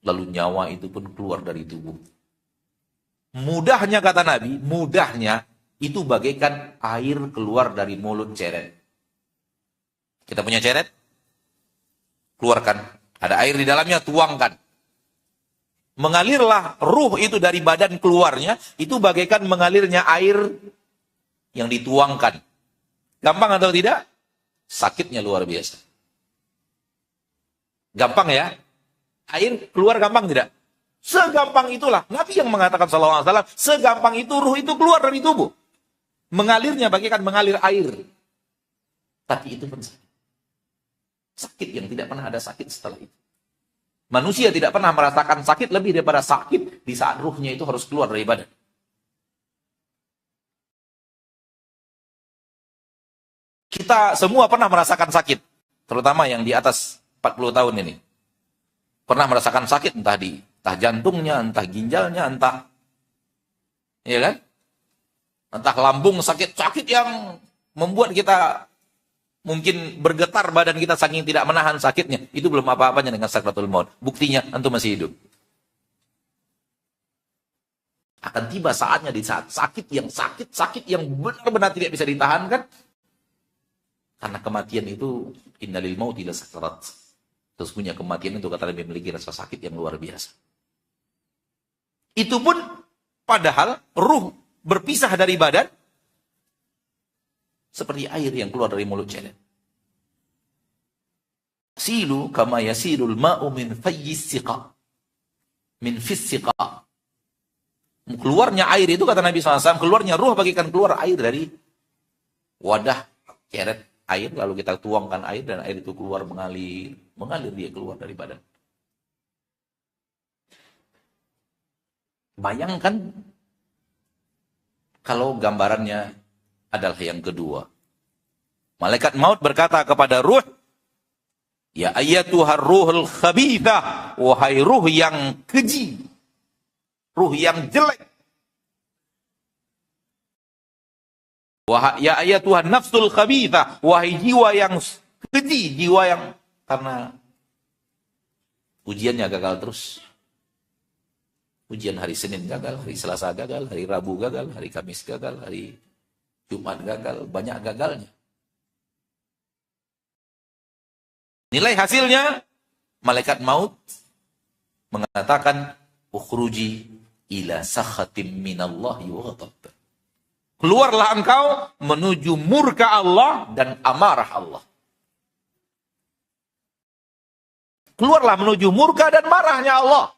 Lalu nyawa itu pun keluar dari tubuh. Mudahnya kata Nabi, mudahnya itu bagaikan air keluar dari mulut ceret. Kita punya ceret, keluarkan. Ada air di dalamnya, tuangkan. Mengalirlah ruh itu dari badan keluarnya, itu bagaikan mengalirnya air yang dituangkan. Gampang atau tidak? Sakitnya luar biasa. Gampang ya? Air keluar gampang tidak? Segampang itulah. Nabi yang mengatakan sallallahu alaihi wasallam, segampang itu ruh itu keluar dari tubuh. Mengalirnya bagaikan mengalir air. Tapi itu pun sakit. Sakit yang tidak pernah ada sakit setelah itu. Manusia tidak pernah merasakan sakit lebih daripada sakit di saat ruhnya itu harus keluar dari badan. Kita semua pernah merasakan sakit, terutama yang di atas 40 tahun ini. Pernah merasakan sakit entah jantungnya, entah ginjalnya, entah ya kan? Entah lambung sakit yang membuat kita mungkin bergetar badan kita saking tidak menahan sakitnya. Itu belum apa-apanya dengan sakratul maut. Buktinya antum masih hidup. Akan tiba saatnya di saat sakit yang benar-benar tidak bisa ditahankan. Karena kematian itu innalil mauti lasakarat. Sesungguhnya kematian itu kata Nabi memiliki rasa sakit yang luar biasa. Itu pun padahal ruh berpisah dari badan seperti air yang keluar dari mulut celeng. Silu kama yasilul ma'u min fayyis siqa. Min fis siqa. Keluarnya air itu kata Nabi SAW, keluarnya ruh bagikan keluar air dari wadah keret air, lalu kita tuangkan air dan air itu keluar mengalir dia keluar dari badan. Bayangkan kalau gambarannya adalah yang kedua. Malaikat maut berkata kepada ruh, ya ayyatuhar ruhul khabithah, wahai ruh yang keji, ruh yang jelek. Ya ayyatuhan nafsul khabithah, wahai jiwa yang keji, jiwa yang karena ujiannya gagal terus. Ujian hari Senin gagal, hari Selasa gagal, hari Rabu gagal, hari Kamis gagal, hari Jumat gagal, banyak gagalnya. Nilai hasilnya, malaikat maut mengatakan, ukhruji ila sakhatim minallahi wa ghadab. Keluarlah engkau menuju murka Allah dan amarah Allah. Keluarlah menuju murka dan marahnya Allah.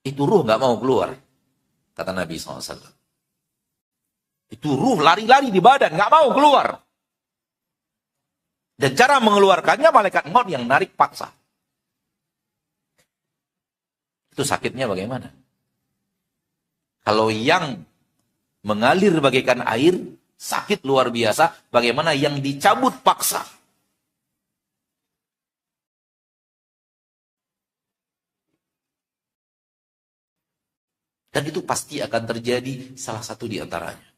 Itu ruh gak mau keluar, kata Nabi SAW. Itu ruh lari-lari di badan, gak mau keluar. Dan cara mengeluarkannya malaikat maut yang narik paksa. Itu sakitnya bagaimana? Kalau yang mengalir bagaikan air, sakit luar biasa. Bagaimana yang dicabut paksa? Dan itu pasti akan terjadi salah satu di antaranya.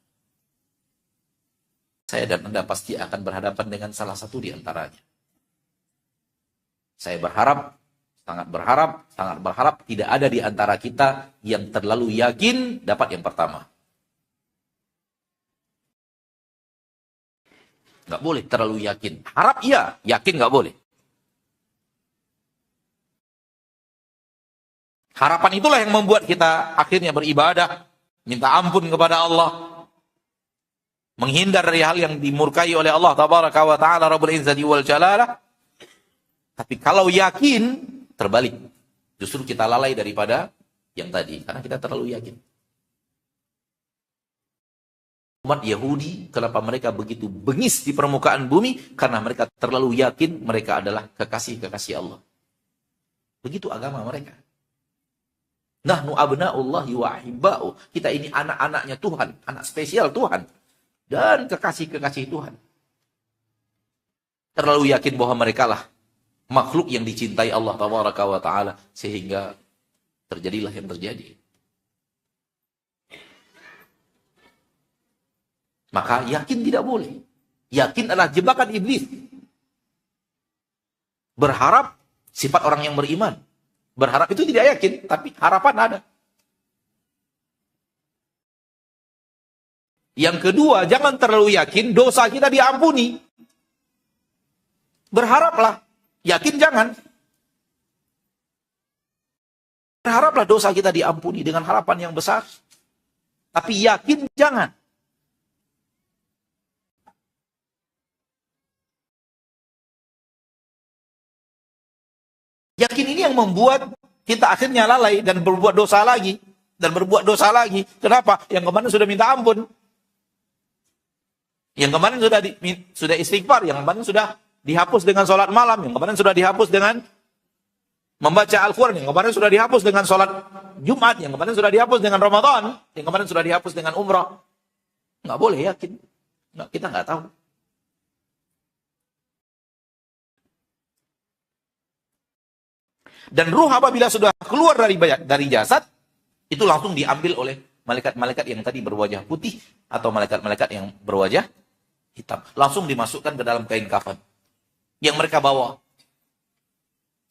Saya dan Anda pasti akan berhadapan dengan salah satu di antaranya. Saya berharap, sangat berharap tidak ada di antara kita yang terlalu yakin dapat yang pertama. Nggak boleh terlalu yakin. Harap iya, yakin nggak boleh. Harapan itulah yang membuat kita akhirnya beribadah, minta ampun kepada Allah, menghindar dari hal yang dimurkai oleh Allah Tabaraka wa Ta'ala Rabbul Izzati wal Jalalah. Tapi kalau yakin, terbalik. Justru kita lalai daripada yang tadi, karena kita terlalu yakin. Umat Yahudi, kenapa mereka begitu bengis di permukaan bumi? Karena mereka terlalu yakin mereka adalah kekasih-kekasih Allah. Begitu agama mereka. Nahnu abna'ullahi wa ahibba'u. Kita ini anak-anaknya Tuhan, anak spesial Tuhan. Dan kekasih-kekasih Tuhan. Terlalu yakin bahwa mereka lah makhluk yang dicintai Allah Tabaraka wa Ta'ala. Sehingga terjadilah yang terjadi. Maka yakin tidak boleh. Yakin adalah jebakan iblis. Berharap sifat orang yang beriman. Berharap itu tidak yakin, tapi harapan ada. Yang kedua, jangan terlalu yakin dosa kita diampuni. Berharaplah, yakin jangan. Berharaplah dosa kita diampuni dengan harapan yang besar. Tapi yakin jangan. Yakin ini yang membuat kita akhirnya lalai dan berbuat dosa lagi. Dan berbuat dosa lagi. Kenapa? Yang kemarin sudah minta ampun. Yang kemarin sudah istighfar. Yang kemarin sudah dihapus dengan sholat malam. Yang kemarin sudah dihapus dengan membaca Al-Quran. Yang kemarin sudah dihapus dengan sholat Jumat. Yang kemarin sudah dihapus dengan Ramadan. Yang kemarin sudah dihapus dengan umrah. Nggak boleh yakin. Kita nggak tahu. Dan ruh apabila sudah keluar dari jasad, itu langsung diambil oleh malaikat-malaikat yang tadi berwajah putih atau malaikat-malaikat yang berwajah hitam. Langsung dimasukkan ke dalam kain kafan yang mereka bawa.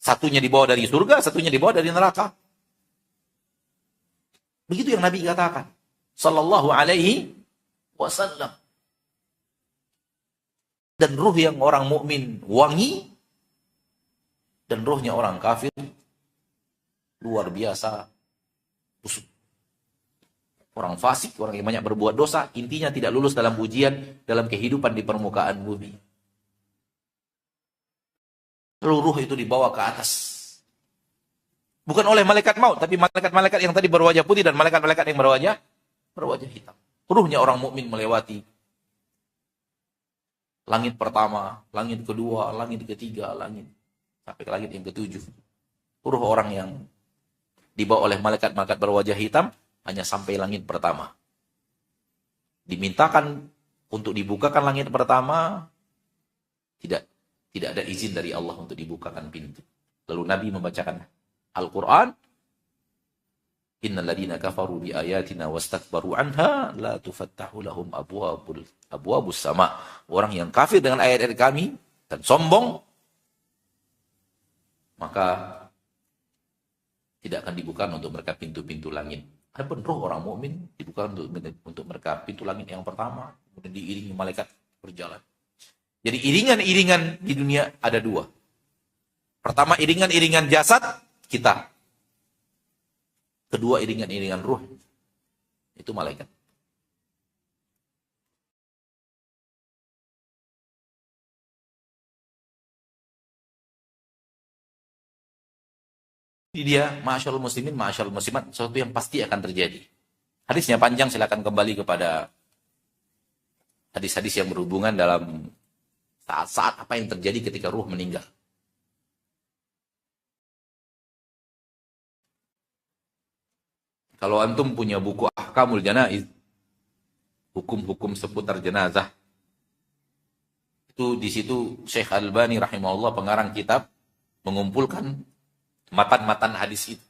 Satunya dibawa dari surga, satunya dibawa dari neraka. Begitu yang Nabi katakan. Sallallahu alaihi wasallam. Dan ruh yang orang mukmin wangi, dan ruhnya orang kafir luar biasa busuk. Orang fasik, orang yang banyak berbuat dosa, intinya tidak lulus dalam ujian dalam kehidupan di permukaan bumi. Lalu ruh itu dibawa ke atas. Bukan oleh malaikat maut, tapi malaikat-malaikat yang tadi berwajah putih dan malaikat-malaikat yang berwajah hitam. Ruhnya orang mukmin melewati langit pertama, langit kedua, langit ketiga, langit sampai ke langit yang ketujuh. Ruh orang yang dibawa oleh malaikat-malaikat berwajah hitam hanya sampai langit pertama. Dimintakan untuk dibukakan langit pertama, tidak ada izin dari Allah untuk dibukakan pintu. Lalu Nabi membacakan Al-Quran, Innal ladina kafaru bi ayatina wastakbaru anha la tufattahu lahum abwabus sama. Orang yang kafir dengan ayat-ayat kami dan sombong, maka tidak akan dibuka untuk mereka pintu-pintu langit. Adapun roh orang mukmin dibuka untuk mereka pintu langit yang pertama, kemudian diiringi malaikat berjalan. Jadi iringan-iringan di dunia ada dua. Pertama iringan-iringan jasad kita. Kedua iringan-iringan ruh. Itu malaikat. Ini dia, ma'asyarul muslimin, ma'asyarul muslimat, sesuatu yang pasti akan terjadi. Hadisnya panjang, silakan kembali kepada hadis-hadis yang berhubungan dalam saat-saat apa yang terjadi ketika ruh meninggal. Kalau antum punya buku Ahkamul Janaiz, hukum-hukum seputar jenazah, itu di situ Syekh Albani rahimahullah pengarang kitab mengumpulkan matan-matan hadis itu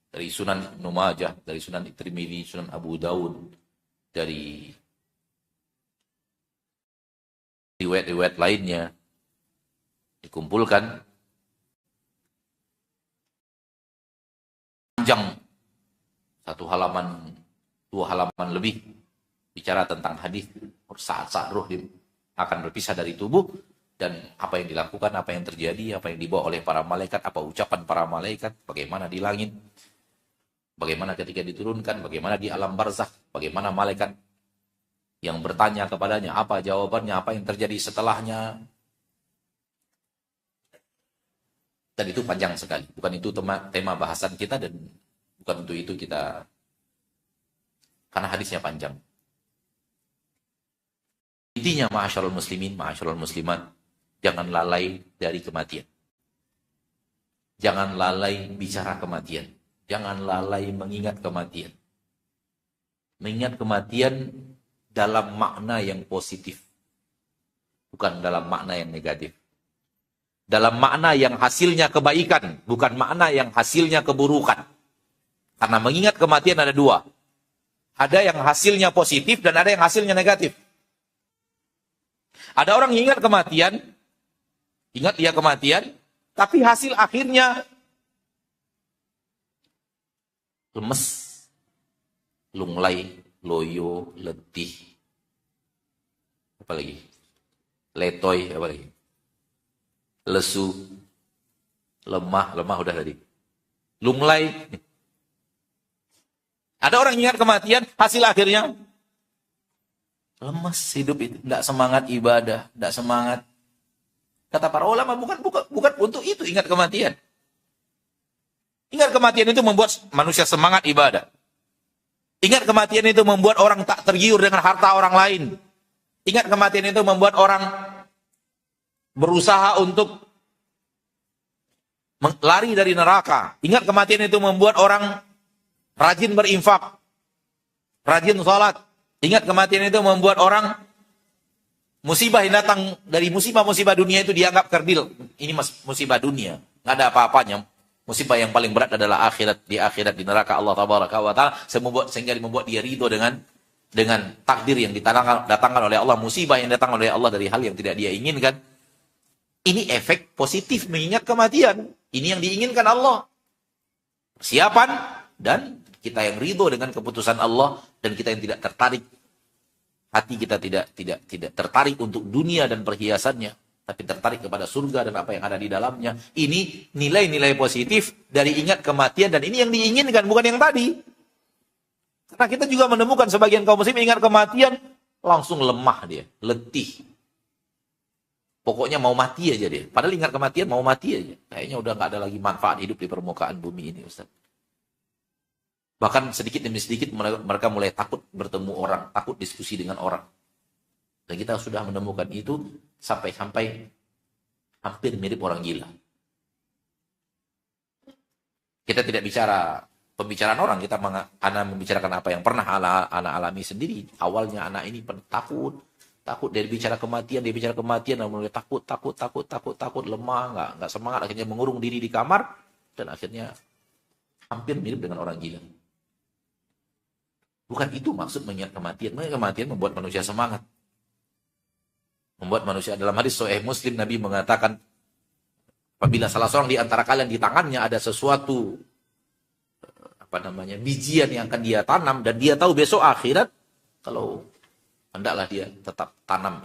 dari Sunan Ibnu Majah, dari Sunan Tirmidzi, Sunan Abu Daud, dari riwayat-riwayat lainnya dikumpulkan panjang, 1 halaman, 2 halaman lebih bicara tentang hadis saat-saat ruh akan berpisah dari tubuh dan apa yang dilakukan, apa yang terjadi, apa yang dibawa oleh para malaikat, apa ucapan para malaikat, bagaimana di langit, bagaimana ketika diturunkan, bagaimana di alam barzakh, bagaimana malaikat yang bertanya kepadanya, apa jawabannya, apa yang terjadi setelahnya. Dan itu panjang sekali. Bukan itu tema bahasan kita dan bukan untuk itu kita, karena hadisnya panjang. Intinya ma'asyarul muslimin, ma'asyarul muslimat, jangan lalai dari kematian. Jangan lalai bicara kematian. Jangan lalai mengingat kematian. Mengingat kematian dalam makna yang positif. Bukan dalam makna yang negatif. Dalam makna yang hasilnya kebaikan. Bukan makna yang hasilnya keburukan. Karena mengingat kematian ada dua. Ada yang hasilnya positif dan ada yang hasilnya negatif. Ada orang yang ingat kematian, ingat dia kematian, tapi hasil akhirnya lemes, lunglai, loyo, letih, apa lagi? Letoy, apa lagi? Lesu, lemah udah tadi. Lunglai. Ada orang ingat kematian, hasil akhirnya lemas hidup itu, tidak semangat ibadah, tidak semangat. Kata para ulama, bukan untuk itu ingat kematian. Ingat kematian itu membuat manusia semangat ibadah. Ingat kematian itu membuat orang tak tergiur dengan harta orang lain. Ingat kematian itu membuat orang berusaha untuk lari dari neraka. Ingat kematian itu membuat orang rajin berinfak, rajin sholat. Ingat kematian itu membuat orang musibah yang datang dari musibah-musibah dunia itu dianggap kerdil. Ini musibah dunia, nggak ada apa-apanya. Musibah yang paling berat adalah akhirat, di neraka Allah Tabaraka wa Ta'ala, sehingga membuat dia ridho dengan takdir yang datangkan oleh Allah, musibah yang datang oleh Allah dari hal yang tidak dia inginkan. Ini efek positif mengingat kematian. Ini yang diinginkan Allah. Persiapan dan kita yang ridho dengan keputusan Allah, dan kita yang tidak tertarik, hati kita tidak tertarik untuk dunia dan perhiasannya, tapi tertarik kepada surga dan apa yang ada di dalamnya. Ini nilai-nilai positif dari ingat kematian, dan ini yang diinginkan, bukan yang tadi. Karena kita juga menemukan sebagian kaum muslim ingat kematian langsung lemah dia, letih. Pokoknya mau mati aja dia. Padahal ingat kematian mau mati aja. Kayaknya udah nggak ada lagi manfaat hidup di permukaan bumi ini, Ustaz. Bahkan sedikit demi sedikit mereka mulai takut bertemu orang, takut diskusi dengan orang. Dan kita sudah menemukan itu sampai hampir mirip orang gila. Kita tidak bicara pembicaraan orang, kita membicarakan apa yang pernah anak alami sendiri. Awalnya anak ini takut dari bicara kematian, mulai takut, lemah, nggak semangat, akhirnya mengurung diri di kamar, dan akhirnya hampir mirip dengan orang gila. Bukan itu maksud mengingat kematian. Mengingat kematian membuat manusia semangat. Membuat manusia, dalam hadis Sahih Muslim, Nabi mengatakan, apabila salah seorang di antara kalian di tangannya ada sesuatu, bijian yang akan dia tanam, dan dia tahu besok akhirat, kalau hendaklah dia tetap tanam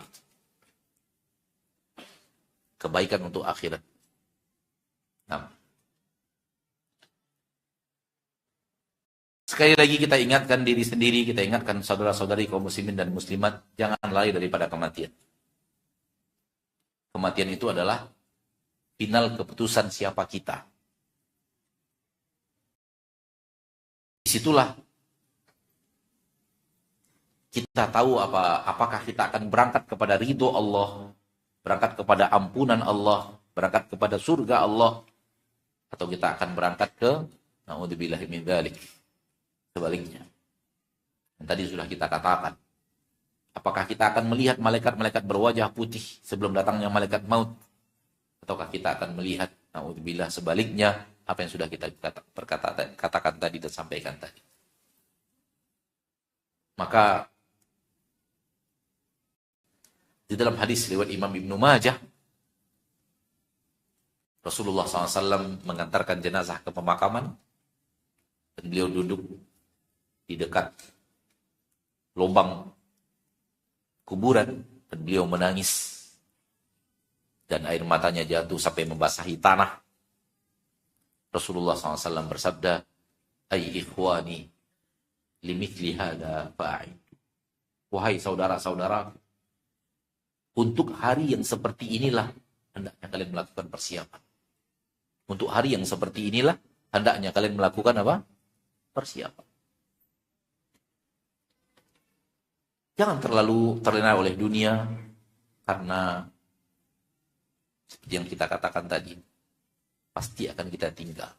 kebaikan untuk akhirat. Nah, sekali lagi kita ingatkan diri sendiri, kita ingatkan saudara-saudari kaum muslimin dan muslimat, jangan lari daripada kematian. Kematian itu adalah final keputusan siapa kita. Disitulah kita tahu apakah kita akan berangkat kepada ridho Allah, berangkat kepada ampunan Allah, berangkat kepada surga Allah, atau kita akan berangkat ke na'udzubillahi min dzalik, sebaliknya. Dan tadi sudah kita katakan, apakah kita akan melihat malaikat-malaikat berwajah putih sebelum datangnya malaikat maut, ataukah kita akan melihat na'udzubillah sebaliknya, apa yang sudah kita katakan tadi dan sampaikan tadi. Maka di dalam hadis riwayat Imam Ibnu Majah, Rasulullah SAW mengantarkan jenazah ke pemakaman, dan beliau duduk di dekat lubang kuburan, dan beliau menangis, dan air matanya jatuh sampai membasahi tanah. Rasulullah SAW bersabda, "Ai ikhwani, limithli hada fa'id." Wahai saudara-saudara, untuk hari yang seperti inilah hendaknya kalian melakukan persiapan. Untuk hari yang seperti inilah hendaknya kalian melakukan apa? Persiapan. Jangan terlalu terlena oleh dunia, karena seperti yang kita katakan tadi, pasti akan kita tinggal.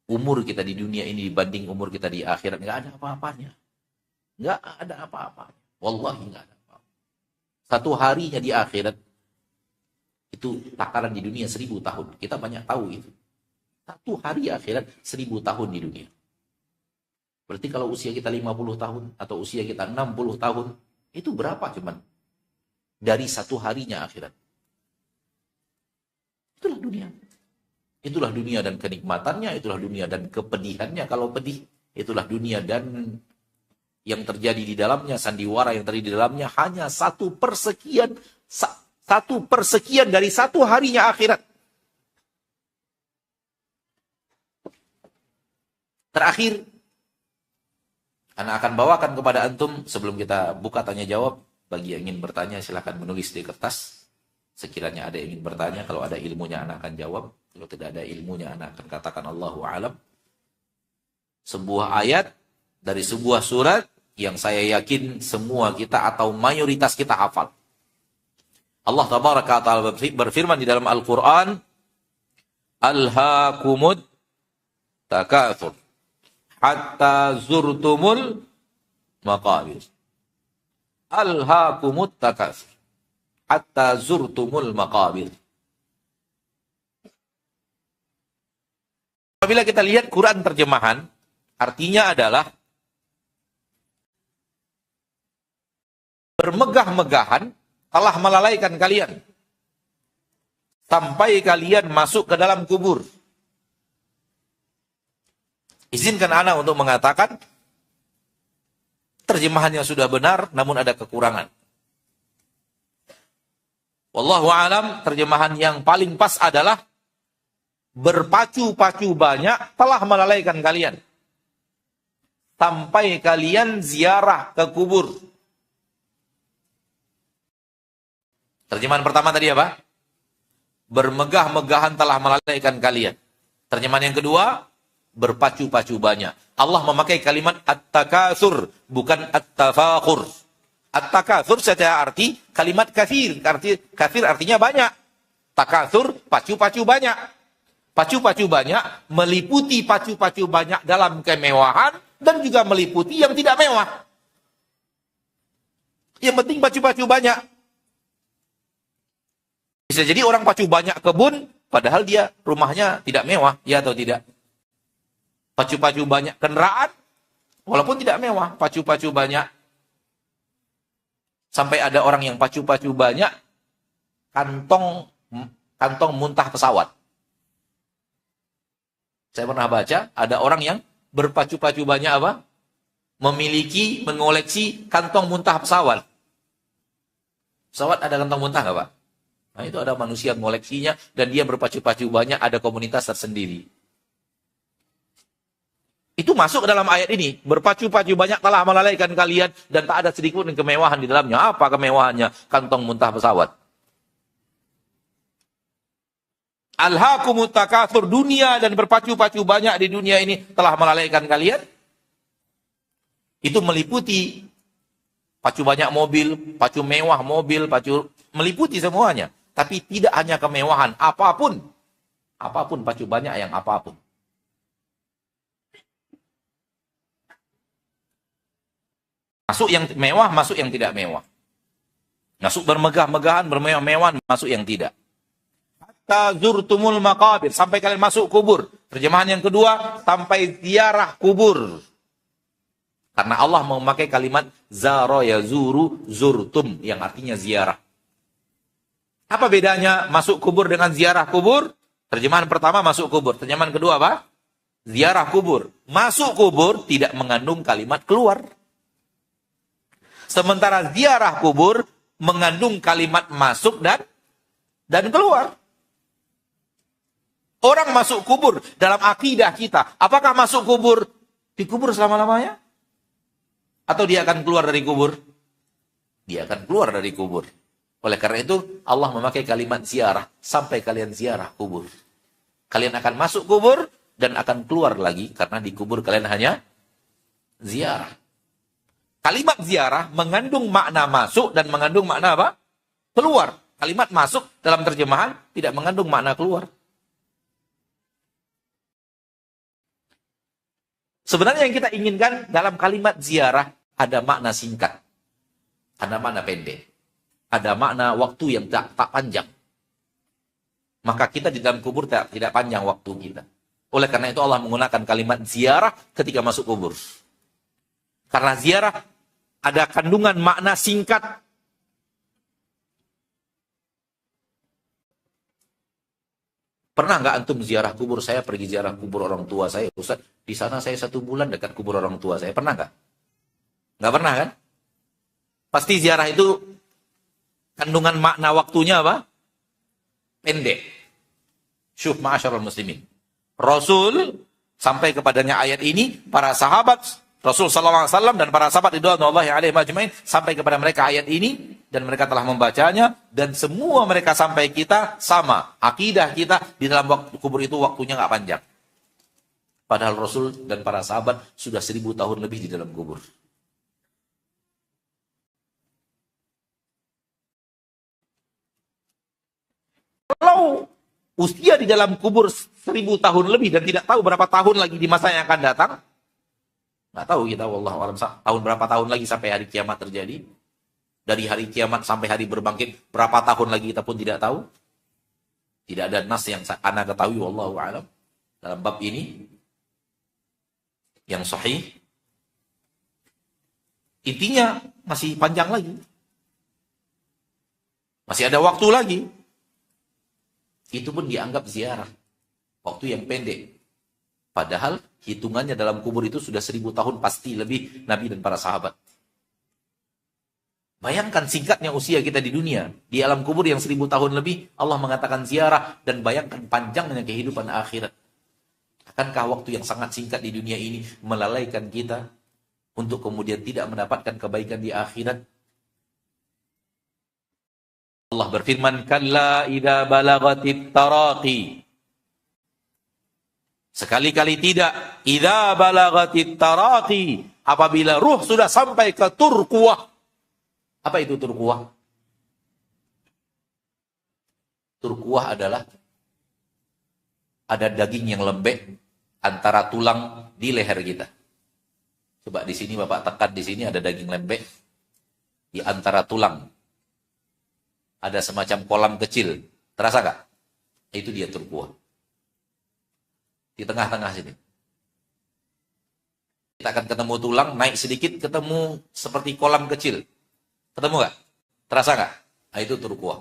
Umur kita di dunia ini dibanding umur kita di akhirat nggak ada apa-apanya. Nggak ada apa-apanya. Wallahi nggak ada. Satu harinya di akhirat itu takaran di dunia 1000 tahun. Kita banyak tahu itu. Satu hari akhirat 1000 tahun di dunia. Berarti kalau usia kita 50 tahun atau usia kita 60 tahun, itu berapa cuman? Dari satu harinya akhirat. Itulah dunia. Itulah dunia dan kenikmatannya, itulah dunia dan kepedihannya kalau pedih. Itulah dunia dan yang terjadi di dalamnya, sandiwara yang terjadi di dalamnya hanya 1/sekian dari satu harinya akhirat. Terakhir, Ana akan bawakan kepada antum sebelum kita buka tanya jawab. Bagi yang ingin bertanya silahkan menulis di kertas. Sekiranya ada yang ingin bertanya, kalau ada ilmunya Ana akan jawab. Kalau tidak ada ilmunya Ana akan katakan Allahu a'lam. Sebuah ayat dari sebuah surat yang saya yakin semua kita atau mayoritas kita hafal. Allah tabaraka wa ta'ala berfirman di dalam Al-Quran, Alhaakumut takatsur hatta zurtumul maqabir. Alhaakumut takatsur hatta zurtumul maqabir. Apabila kita lihat Quran terjemahan, artinya adalah bermegah-megahan telah melalaikan kalian sampai kalian masuk ke dalam kubur. Izinkan ana untuk mengatakan terjemahannya sudah benar namun ada kekurangan. Wallahu a'lam, terjemahan yang paling pas adalah berpacu-pacu banyak telah melalaikan kalian sampai kalian ziarah ke kubur. Terjemahan pertama tadi apa? Bermegah-megahan telah melalaikan kalian. Terjemahan yang kedua, berpacu-pacu banyak. Allah memakai kalimat at-takatsur, bukan at-tafakhur. At-takatsur secara arti kalimat katsir. Katsir artinya banyak. Takatsur, pacu-pacu banyak. Pacu-pacu banyak meliputi pacu-pacu banyak dalam kemewahan dan juga meliputi yang tidak mewah. Yang penting pacu-pacu banyak. Bisa jadi orang pacu banyak kebun, padahal dia rumahnya tidak mewah, ya atau tidak? Pacu-pacu banyak kendaraan, walaupun tidak mewah, pacu-pacu banyak. Sampai ada orang yang pacu-pacu banyak, kantong muntah pesawat. Saya pernah baca, ada orang yang berpacu-pacu banyak apa? Mengoleksi kantong muntah pesawat. Pesawat ada kantong muntah nggak, Pak? Nah, itu ada manusia mengoleksinya dan dia berpacu-pacu banyak, ada komunitas tersendiri. Itu masuk ke dalam ayat ini. Berpacu-pacu banyak telah melalaikan kalian dan tak ada sedikit pun kemewahan di dalamnya. Apa kemewahannya? Kantong muntah pesawat. Alhaakumut takatsur, dunia dan berpacu-pacu banyak di dunia ini telah melalaikan kalian. Itu meliputi pacu banyak mobil, pacu mewah mobil, meliputi semuanya. Tapi tidak hanya kemewahan, apapun. Apapun, pacu banyak yang apapun. Masuk yang mewah, masuk yang tidak mewah. Masuk bermegah-megahan, bermewah-mewahan, masuk yang tidak. Hatta zurtumul maqabir, sampai kalian masuk kubur. Terjemahan yang kedua, sampai ziarah kubur. Karena Allah memakai kalimat zara yazuru zurtum, yang artinya ziarah. Apa bedanya masuk kubur dengan ziarah kubur? Terjemahan pertama masuk kubur. Terjemahan kedua apa? Ziarah kubur. Masuk kubur tidak mengandung kalimat keluar. Sementara ziarah kubur mengandung kalimat masuk dan keluar. Orang masuk kubur dalam akidah kita. Apakah masuk kubur dikubur selama-lamanya? Atau dia akan keluar dari kubur? Dia akan keluar dari kubur. Oleh karena itu, Allah memakai kalimat ziarah. Sampai kalian ziarah kubur. Kalian akan masuk kubur dan akan keluar lagi. Karena di kubur kalian hanya ziarah. Kalimat ziarah mengandung makna masuk dan mengandung makna apa? Keluar. Kalimat masuk dalam terjemahan tidak mengandung makna keluar. Sebenarnya yang kita inginkan dalam kalimat ziarah ada makna singkat. Ada makna pendek. Ada makna waktu yang tak panjang. Maka kita di dalam kubur tidak panjang waktu kita. Oleh karena itu Allah menggunakan kalimat ziarah ketika masuk kubur. Karena ziarah ada kandungan makna singkat. Pernah nggak antum ziarah kubur? Saya pergi ziarah kubur orang tua saya, Ustaz. Di sana saya 1 bulan dekat kubur orang tua saya. Pernah nggak? Nggak pernah kan? Pasti ziarah itu kandungan makna waktunya apa? Pendek. Syuh ma'asyarul muslimin. Rasul sampai kepadanya ayat ini, para sahabat Rasul SAW dan para sahabat ridwanullahi alaihim ajmain sampai kepada mereka ayat ini dan mereka telah membacanya dan semua mereka sampai kita sama. Akidah kita di dalam waktu kubur itu waktunya nggak panjang. Padahal Rasul dan para sahabat sudah 1000 tahun lebih di dalam kubur. Kalau usia di dalam kubur 1000 tahun lebih dan tidak tahu berapa tahun lagi di masa yang akan datang, nggak tahu kita, wallahu a'lam, tahun berapa tahun lagi sampai hari kiamat terjadi. Dari hari kiamat sampai hari berbangkit, berapa tahun lagi kita pun tidak tahu. Tidak ada nas yang ana ketahui, wallahu a'lam, dalam bab ini yang sahih. Intinya masih panjang lagi. Masih ada waktu lagi. Itu pun dianggap ziarah. Waktu yang pendek. Padahal hitungannya dalam kubur itu sudah 1000 tahun pasti lebih Nabi dan para sahabat. Bayangkan singkatnya usia kita di dunia. Di alam kubur yang 1000 tahun lebih, Allah mengatakan ziarah. Dan bayangkan panjangnya kehidupan akhirat. Akankah waktu yang sangat singkat di dunia ini melalaikan kita untuk kemudian tidak mendapatkan kebaikan di akhirat? Allah berfirman, kalla idza balagatit taraqi. Sekali-kali tidak, idza balagatit taraqi, apabila ruh sudah sampai ke turquwah. Apa itu turquwah? Turquwah adalah ada daging yang lembek antara tulang di leher kita. Coba di sini Bapak tekan, di sini ada daging lembek di antara tulang. Ada semacam kolam kecil. Terasa nggak? Itu dia turquwah. Di tengah-tengah sini. Kita akan ketemu tulang, naik sedikit, ketemu seperti kolam kecil. Ketemu nggak? Terasa nggak? Nah, itu turquwah.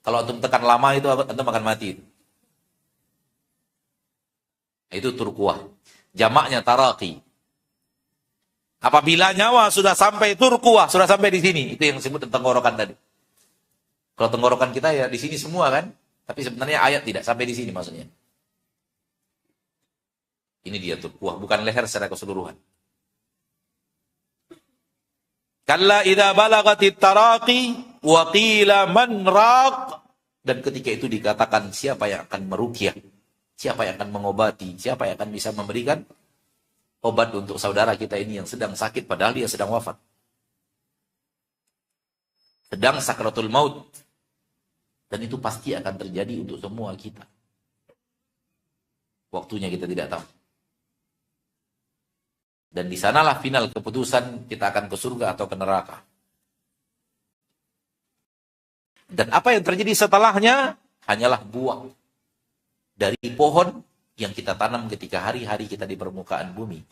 Kalau antum tekan lama itu antum akan mati. Itu turquwah. Jamaknya taraqi. Apabila nyawa sudah sampai turquwah, sudah sampai di sini, itu yang disebut tenggorokan tadi. Kalau tenggorokan kita ya di sini semua kan, tapi sebenarnya ayat tidak sampai di sini maksudnya. Ini dia turquwah, bukan leher secara keseluruhan. Kalla idza balagatit taraqi wa qila man raq, dan ketika itu dikatakan siapa yang akan meruqyah, siapa yang akan mengobati, siapa yang akan bisa memberikan obat untuk saudara kita ini yang sedang sakit padahal dia sedang wafat. Sedang sakratul maut. Dan itu pasti akan terjadi untuk semua kita. Waktunya kita tidak tahu. Dan di sanalah final keputusan kita akan ke surga atau ke neraka. Dan apa yang terjadi setelahnya hanyalah buah dari pohon yang kita tanam ketika hari-hari kita di permukaan bumi.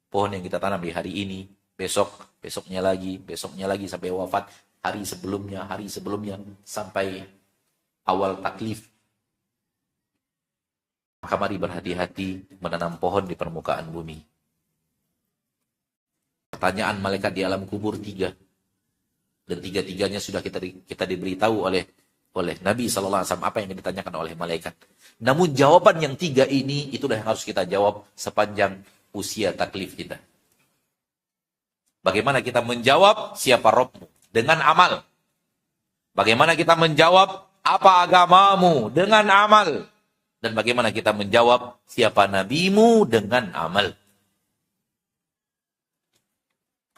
Pohon yang kita tanam di hari ini, besok, besoknya lagi sampai wafat. Hari sebelumnya, sampai awal taklif. Maka mari berhati-hati menanam pohon di permukaan bumi. Pertanyaan malaikat di alam kubur 3. Dan 3-tiganya sudah kita diberitahu oleh Nabi SAW apa yang ditanyakan oleh malaikat. Namun jawaban yang 3 ini, itulah yang harus kita jawab sepanjang usia taklif kita. Bagaimana kita menjawab siapa Rabbmu? Dengan amal. Bagaimana kita menjawab apa agamamu? Dengan amal. Dan bagaimana kita menjawab siapa nabimu? Dengan amal.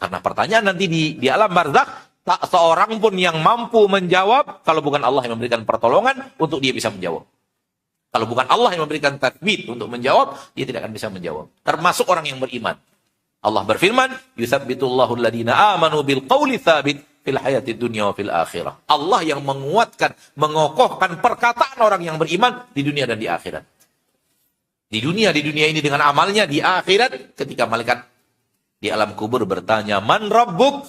Karena pertanyaan nanti di alam barzakh, tak seorang pun yang mampu menjawab kalau bukan Allah yang memberikan pertolongan untuk dia bisa menjawab. Kalau bukan Allah yang memberikan tathbit untuk menjawab, dia tidak akan bisa menjawab. Termasuk orang yang beriman. Allah berfirman, "Yutsabbitullahu alladziina aamanu bil qauli tsabit fil hayati dunya wa fil akhirah." Allah yang menguatkan, mengokohkan perkataan orang yang beriman di dunia dan di akhirat. Di dunia ini dengan amalnya, di akhirat ketika malaikat di alam kubur bertanya, "Man rabbuk?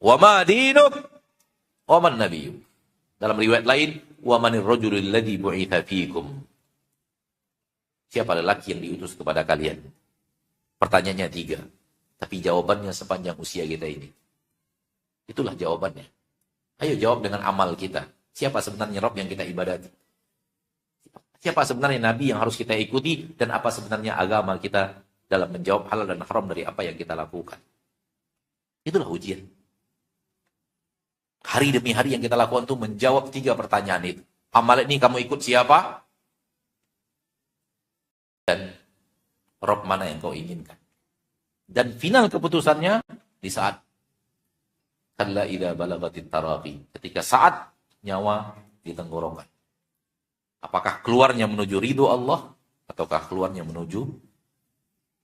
Wa ma dinuk? Wa man nabiyyuk?" Dalam riwayat lain, "Wa manir rajulul ladzi bu'itsa fiikum?" Siapa lelaki yang diutus kepada kalian? Pertanyaannya 3, tapi jawabannya sepanjang usia kita ini. Itulah jawabannya. Ayo jawab dengan amal kita. Siapa sebenarnya Rabb yang kita ibadati? Siapa sebenarnya Nabi yang harus kita ikuti? Dan apa sebenarnya agama kita dalam menjawab halal dan haram dari apa yang kita lakukan? Itulah ujian. Hari demi hari yang kita lakukan itu menjawab 3 pertanyaan itu. Amal ini kamu ikut siapa? Dan Rabb mana yang kau inginkan? Dan final keputusannya di saat kalla idza balagatit taraqi, ketika saat nyawa di tenggorokan. Apakah keluarnya menuju ridho Allah ataukah keluarnya menuju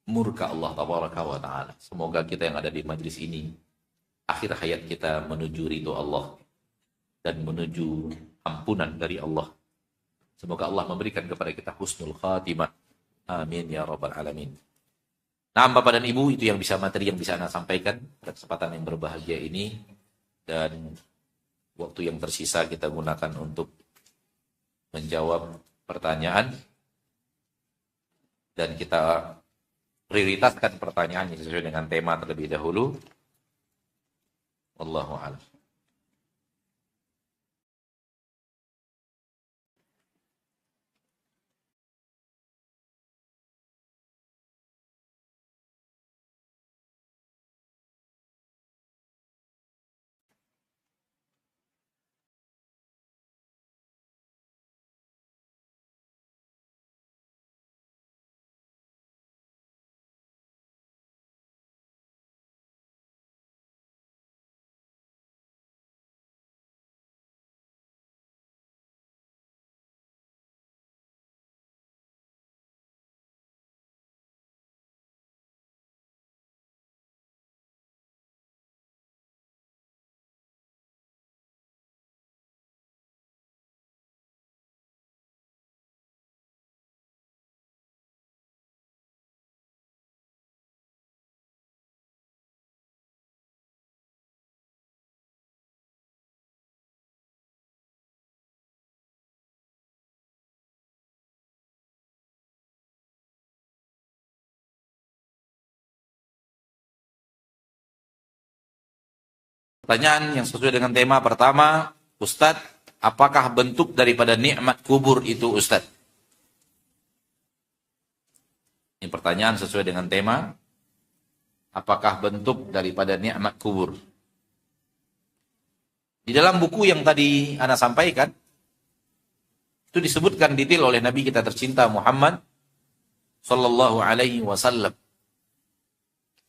murka Allah tabaraka wa taala? Semoga kita yang ada di majlis ini akhir hayat kita menuju ridho Allah dan menuju ampunan dari Allah. Semoga Allah memberikan kepada kita husnul khatimah. Amin ya rabbal alamin. Nah, Bapak dan Ibu, itu yang bisa materi yang bisa Anda sampaikan pada kesempatan yang berbahagia ini. Dan waktu yang tersisa kita gunakan untuk menjawab pertanyaan. Dan kita prioritaskan pertanyaan yang sesuai dengan tema terlebih dahulu. Wallahu a'lam. Pertanyaan yang sesuai dengan tema pertama, Ustadz, apakah bentuk daripada nikmat kubur itu Ustadz? Ini pertanyaan sesuai dengan tema, apakah bentuk daripada nikmat kubur? Di dalam buku yang tadi Ana sampaikan, itu disebutkan detail oleh Nabi kita tercinta Muhammad Sallallahu Alaihi Wasallam.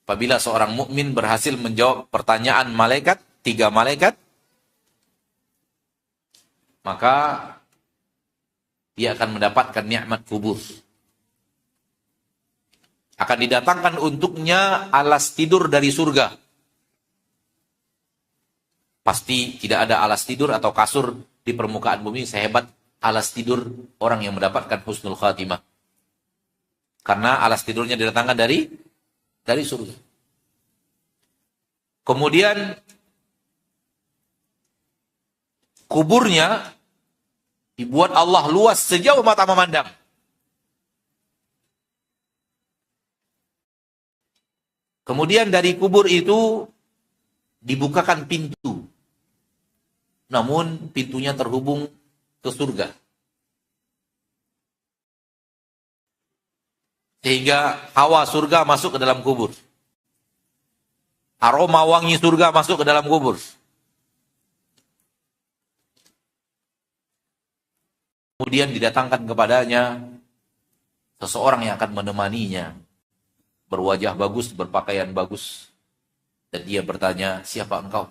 Apabila seorang mukmin berhasil menjawab pertanyaan malaikat, 3 malaikat, maka dia akan mendapatkan nikmat kubur. Akan didatangkan untuknya alas tidur dari surga. Pasti tidak ada alas tidur atau kasur di permukaan bumi sehebat alas tidur orang yang mendapatkan husnul khatimah. Karena alas tidurnya didatangkan dari surga. Kemudian kuburnya dibuat Allah luas sejauh mata memandang. Kemudian dari kubur itu dibukakan pintu. Namun pintunya terhubung ke surga. Sehingga hawa surga masuk ke dalam kubur. Aroma wangi surga masuk ke dalam kubur. Kemudian didatangkan kepadanya seseorang yang akan menemaninya. Berwajah bagus, berpakaian bagus. Dan dia bertanya, siapa engkau?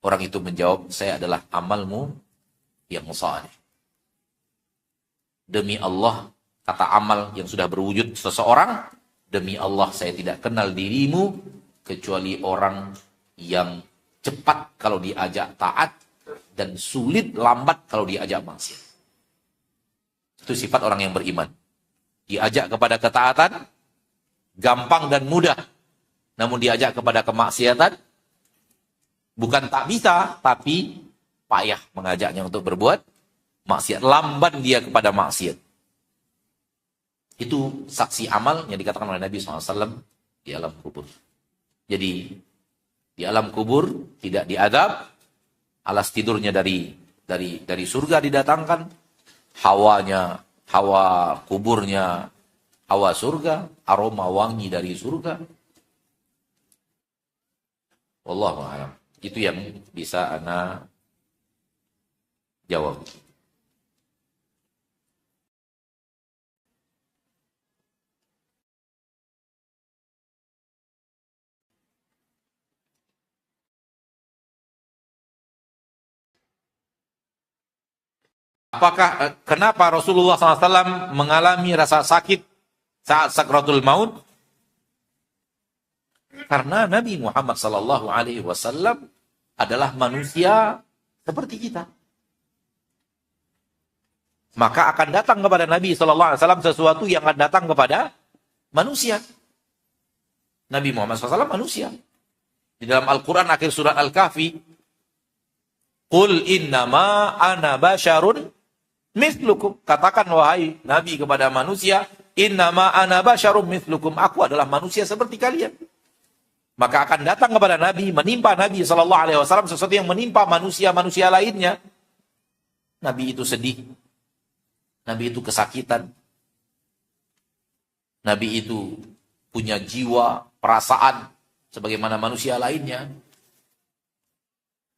Orang itu menjawab, saya adalah amalmu yang saleh. Demi Allah, kata amal yang sudah berwujud seseorang, demi Allah saya tidak kenal dirimu, kecuali orang yang cepat kalau diajak taat, dan sulit lambat kalau diajak maksiat. Itu sifat orang yang beriman. Diajak kepada ketaatan, gampang dan mudah. Namun diajak kepada kemaksiatan, bukan tak bisa, tapi payah mengajaknya untuk berbuat maksiat. Lamban dia kepada maksiat. Itu saksi amal yang dikatakan oleh Nabi SAW di alam kubur. Jadi, di alam kubur tidak diadab, alas tidurnya dari surga didatangkan, hawanya, hawa kuburnya, hawa surga, aroma wangi dari surga. Wallahu a'lam. Itu yang bisa ana jawab. Apakah kenapa Rasulullah SAW mengalami rasa sakit saat sakratul maut? Karena Nabi Muhammad SAW adalah manusia seperti kita. Maka akan datang kepada Nabi SAW sesuatu yang akan datang kepada manusia. Nabi Muhammad SAW manusia. Di dalam Al-Quran akhir surat Al-Kahfi, Qul innama ana basyarun mislukum. Katakan wahai Nabi kepada manusia, innama ana basyarum mislukum. Aku adalah manusia seperti kalian. Maka akan datang kepada Nabi, menimpa Nabi SAW sesuatu yang menimpa manusia-manusia lainnya. Nabi itu sedih. Nabi itu kesakitan. Nabi itu punya jiwa, perasaan sebagaimana manusia lainnya.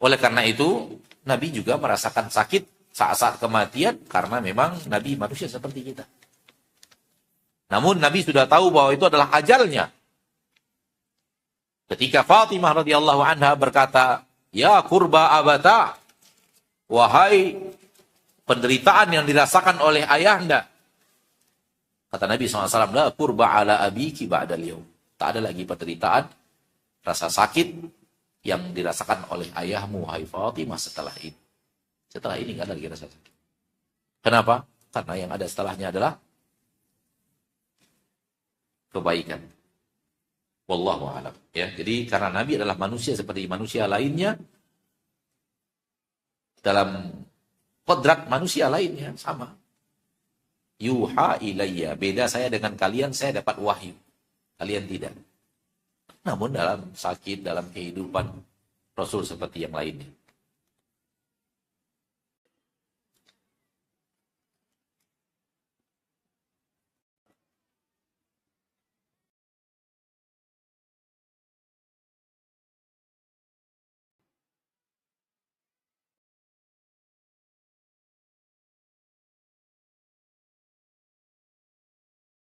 Oleh karena itu, Nabi juga merasakan sakit saat-saat kematian karena memang Nabi manusia seperti kita. Namun Nabi sudah tahu bahwa itu adalah ajalnya. Ketika Fatimah radhiyallahu anha berkata, "Ya kurba abata," wahai penderitaan yang dirasakan oleh ayahanda. Kata Nabi SAW, "La kurba ala abiki ba'dal yaum." Tak ada lagi penderitaan, rasa sakit yang dirasakan oleh ayahmu, wahai Fatimah, setelah ini. Setelah ini nggak ada lagi rasa sakit. Kenapa? Karena yang ada setelahnya adalah kebaikan. Wallahu a'lam. Ya, jadi karena Nabi adalah manusia seperti manusia lainnya, dalam kodrat manusia lainnya sama. Yuha ilayya, beda saya dengan kalian, saya dapat wahyu, kalian tidak. Namun dalam sakit, dalam kehidupan, Rasul seperti yang lainnya.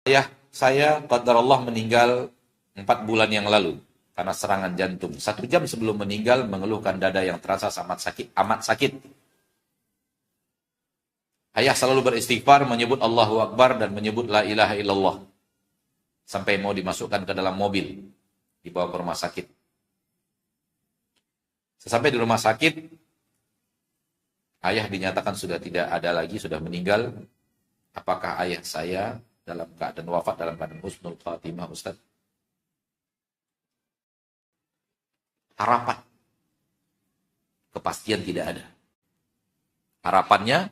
Ayah saya qadarullah meninggal 4 bulan yang lalu karena serangan jantung. 1 jam sebelum meninggal mengeluhkan dada yang terasa amat sakit. Ayah selalu beristighfar, menyebut Allahu Akbar dan menyebut la ilaha illallah. Sampai mau dimasukkan ke dalam mobil, dibawa ke rumah sakit. Sesampai di rumah sakit, ayah dinyatakan sudah tidak ada lagi, sudah meninggal. Apakah ayah saya dalam keadaan wafat, dalam keadaan husnul khatimah, Ustaz? Harapan. Kepastian tidak ada. Harapannya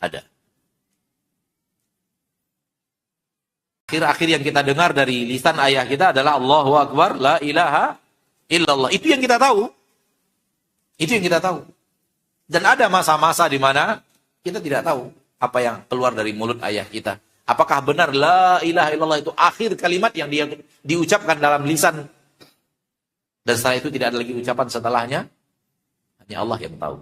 ada. Akhir-akhir yang kita dengar dari lisan ayah kita adalah Allahu Akbar, la ilaha illallah. Itu yang kita tahu. Itu yang kita tahu. Dan ada masa-masa di mana kita tidak tahu apa yang keluar dari mulut ayah kita. Apakah benar la ilaha illallah itu akhir kalimat yang dia diucapkan dalam lisan, dan setelah itu tidak ada lagi ucapan setelahnya? Hanya Allah yang tahu.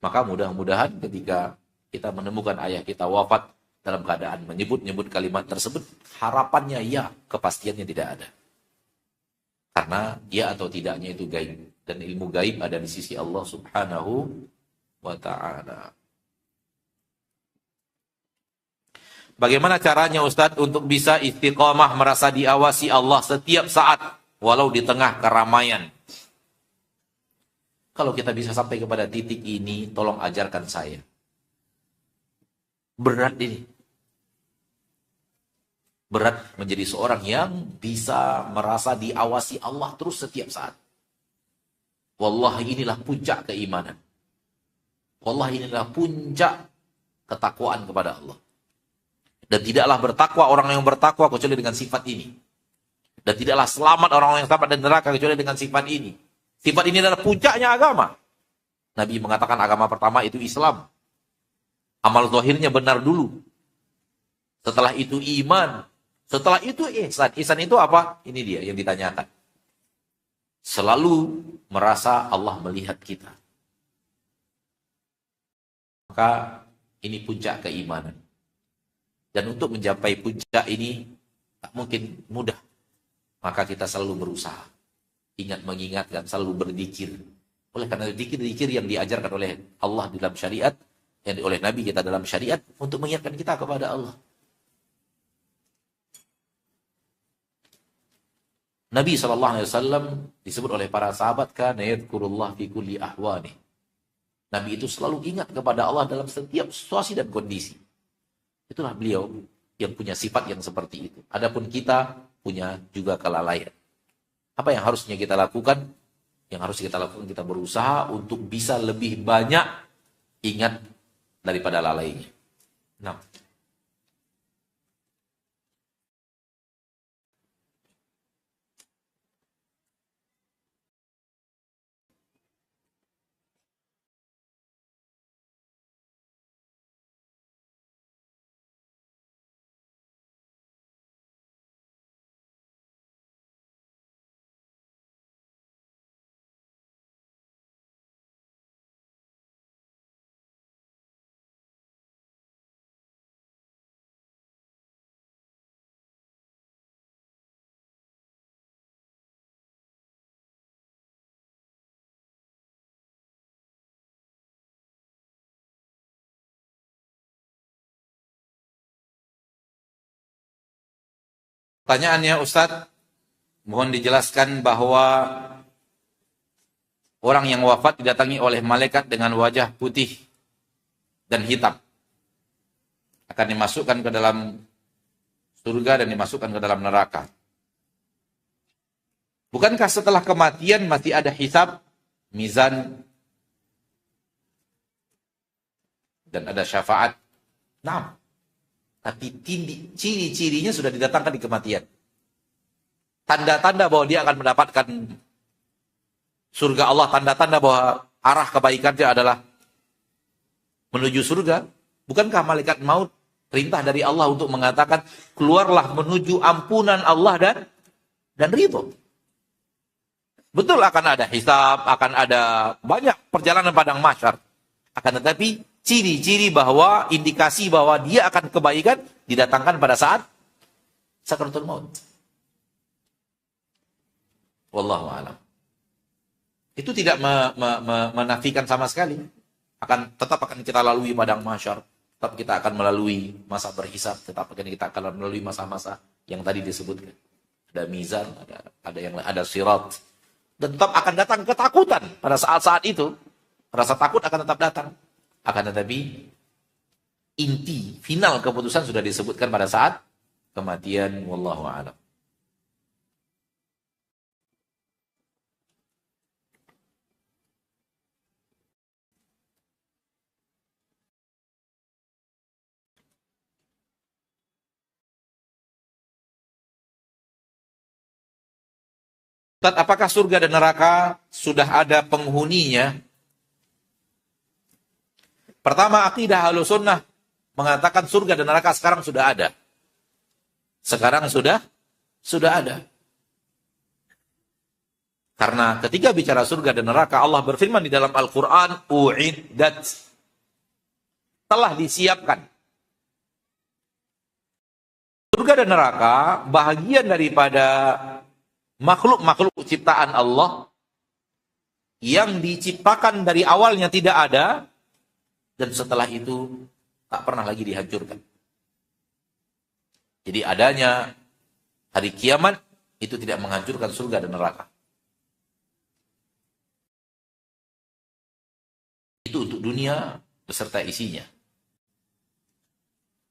Maka mudah-mudahan ketika kita menemukan ayah kita wafat dalam keadaan menyebut-nyebut kalimat tersebut, harapannya ya, kepastiannya tidak ada. Karena ya atau tidaknya itu gaib. Dan ilmu gaib ada di sisi Allah subhanahu wa ta'ala. Bagaimana caranya Ustadz untuk bisa istiqomah merasa diawasi Allah setiap saat, walau di tengah keramaian? Kalau kita bisa sampai kepada titik ini, tolong ajarkan saya. Berat ini. Berat menjadi seorang yang bisa merasa diawasi Allah terus setiap saat. Wallahi inilah puncak keimanan. Wallahi inilah puncak ketakwaan kepada Allah. Dan tidaklah bertakwa orang yang bertakwa kecuali dengan sifat ini. Dan tidaklah selamat orang yang selamat dari neraka kecuali dengan sifat ini. Sifat ini adalah puncaknya agama. Nabi mengatakan agama pertama itu Islam. Amal zahirnya benar dulu. Setelah itu iman. Setelah itu ihsan. Ihsan itu apa? Ini dia yang ditanyakan. Selalu merasa Allah melihat kita. Maka ini puncak keimanan. Dan untuk mencapai puncak ini tak mungkin mudah. Maka kita selalu berusaha. Ingat mengingatkan, selalu berzikir. Oleh karena zikir-zikir yang diajarkan oleh Allah dalam syariat, yang oleh Nabi kita dalam syariat, untuk mengingatkan kita kepada Allah. Nabi SAW disebut oleh para sahabat, kana yadhkurullah fi kulli ahwani. Nabi itu selalu ingat kepada Allah dalam setiap situasi dan kondisi. Itulah beliau yang punya sifat yang seperti itu. Adapun kita punya juga kelalaian. Apa yang harusnya kita lakukan? Yang harus kita lakukan, kita berusaha untuk bisa lebih banyak ingat daripada lalainya. Nah, pertanyaannya Ustadz, mohon dijelaskan bahwa orang yang wafat didatangi oleh malaikat dengan wajah putih dan hitam. Akan dimasukkan ke dalam surga dan dimasukkan ke dalam neraka. Bukankah setelah kematian masih ada hisab, mizan, dan ada syafaat? Nah, tapi ciri-cirinya sudah didatangkan di kematian. Tanda-tanda bahwa dia akan mendapatkan surga Allah, tanda-tanda bahwa arah kebaikannya adalah menuju surga. Bukankah malaikat maut perintah dari Allah untuk mengatakan, keluarlah menuju ampunan Allah dan ridho. Betul akan ada hisab, akan ada banyak perjalanan padang mahsyar. Akan tetapi ciri-ciri bahwa, indikasi bahwa dia akan kebaikan didatangkan pada saat sakaratul maut. Wallahu a'lam. Itu tidak menafikan sama sekali. Tetap akan kita lalui padang mahsyar. Tetap kita akan melalui masa berhisab. Tetap akan kita akan melalui masa-masa yang tadi disebutkan. Ada mizan, ada sirat. Dan tetap akan datang ketakutan pada saat-saat itu. Rasa takut akan tetap datang. Akan tetapi inti, final keputusan sudah disebutkan pada saat kematian. Wallahu a'lam. Ustaz, apakah surga dan neraka sudah ada penghuninya? Pertama, akidah Ahlussunnah mengatakan surga dan neraka sekarang sudah ada. Sekarang sudah ada. Karena ketika bicara surga dan neraka, Allah berfirman di dalam Al-Quran, u'iddat, telah disiapkan. Surga dan neraka bahagian daripada makhluk-makhluk ciptaan Allah yang diciptakan dari awalnya tidak ada dan setelah itu tak pernah lagi dihancurkan. Jadi adanya hari kiamat itu tidak menghancurkan surga dan neraka. Itu untuk dunia beserta isinya.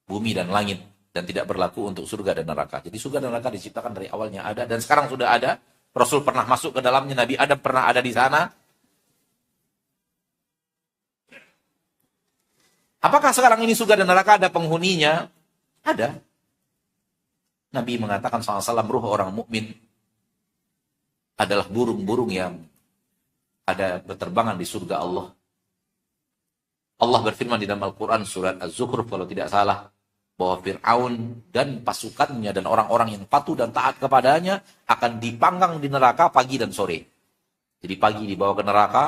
bumi dan langit, dan tidak berlaku untuk surga dan neraka. Jadi surga dan neraka diciptakan dari awalnya ada, dan sekarang sudah ada. Rasul pernah masuk ke dalamnya, Nabi Adam pernah ada di sana. Apakah sekarang ini surga dan neraka ada penghuninya? Ada. Nabi mengatakan SAW, ruh orang mukmin adalah burung-burung yang ada berterbangan di surga Allah. Allah berfirman di dalam Al-Quran surat Az-Zukhruf kalau tidak salah, bahwa Fir'aun dan pasukannya dan orang-orang yang patuh dan taat kepadanya akan dipanggang di neraka pagi dan sore. Jadi pagi dibawa ke neraka,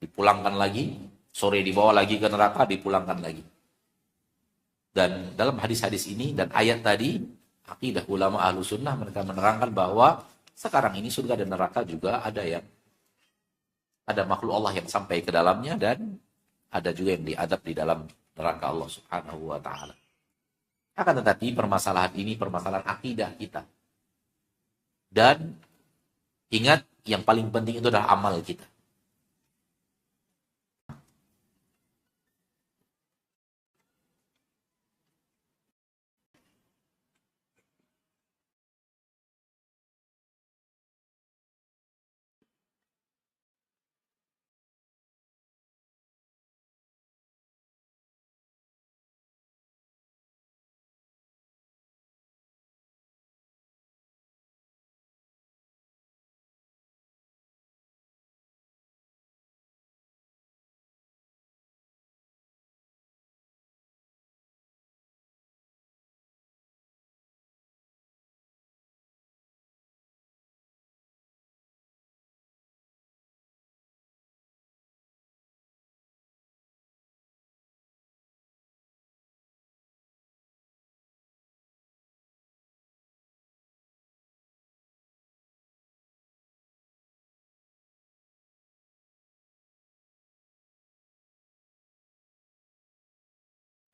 dipulangkan lagi, sore dibawa lagi ke neraka, dipulangkan lagi. Dan dalam hadis-hadis ini dan ayat tadi, akidah ulama ahlu sunnah mereka menerangkan bahwa sekarang ini surga dan neraka juga ada makhluk Allah yang sampai ke dalamnya, dan ada juga yang diadab di dalam neraka Allah Subhanahu wa ta'ala. Akan tetapi permasalahan ini permasalahan akidah kita. Dan ingat, yang paling penting itu adalah amal kita.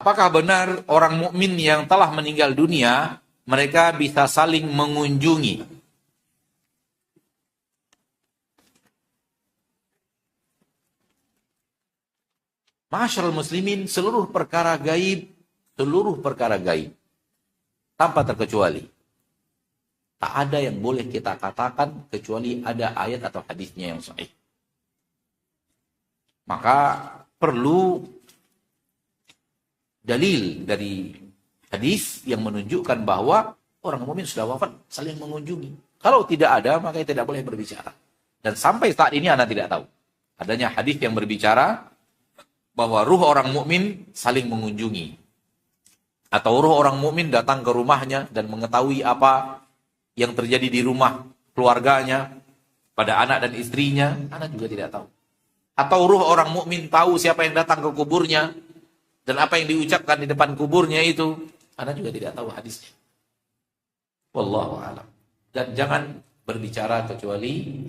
Apakah benar orang mukmin yang telah meninggal dunia, mereka bisa saling mengunjungi? Masyarul muslimin, seluruh perkara gaib, tanpa terkecuali. Tak ada yang boleh kita katakan kecuali ada ayat atau hadisnya yang sahih. Maka perlu dalil dari hadis yang menunjukkan bahwa orang mukmin sudah wafat saling mengunjungi. Kalau tidak ada, maka tidak boleh berbicara. Dan sampai saat ini Anda tidak tahu adanya hadis yang berbicara bahwa ruh orang mukmin saling mengunjungi, atau ruh orang mukmin datang ke rumahnya dan mengetahui apa yang terjadi di rumah keluarganya pada anak dan istrinya. Anda juga tidak tahu. Atau ruh orang mukmin tahu siapa yang datang ke kuburnya dan apa yang diucapkan di depan kuburnya itu, Anda juga tidak tahu hadisnya. Wallahu a'lam. Dan jangan berbicara kecuali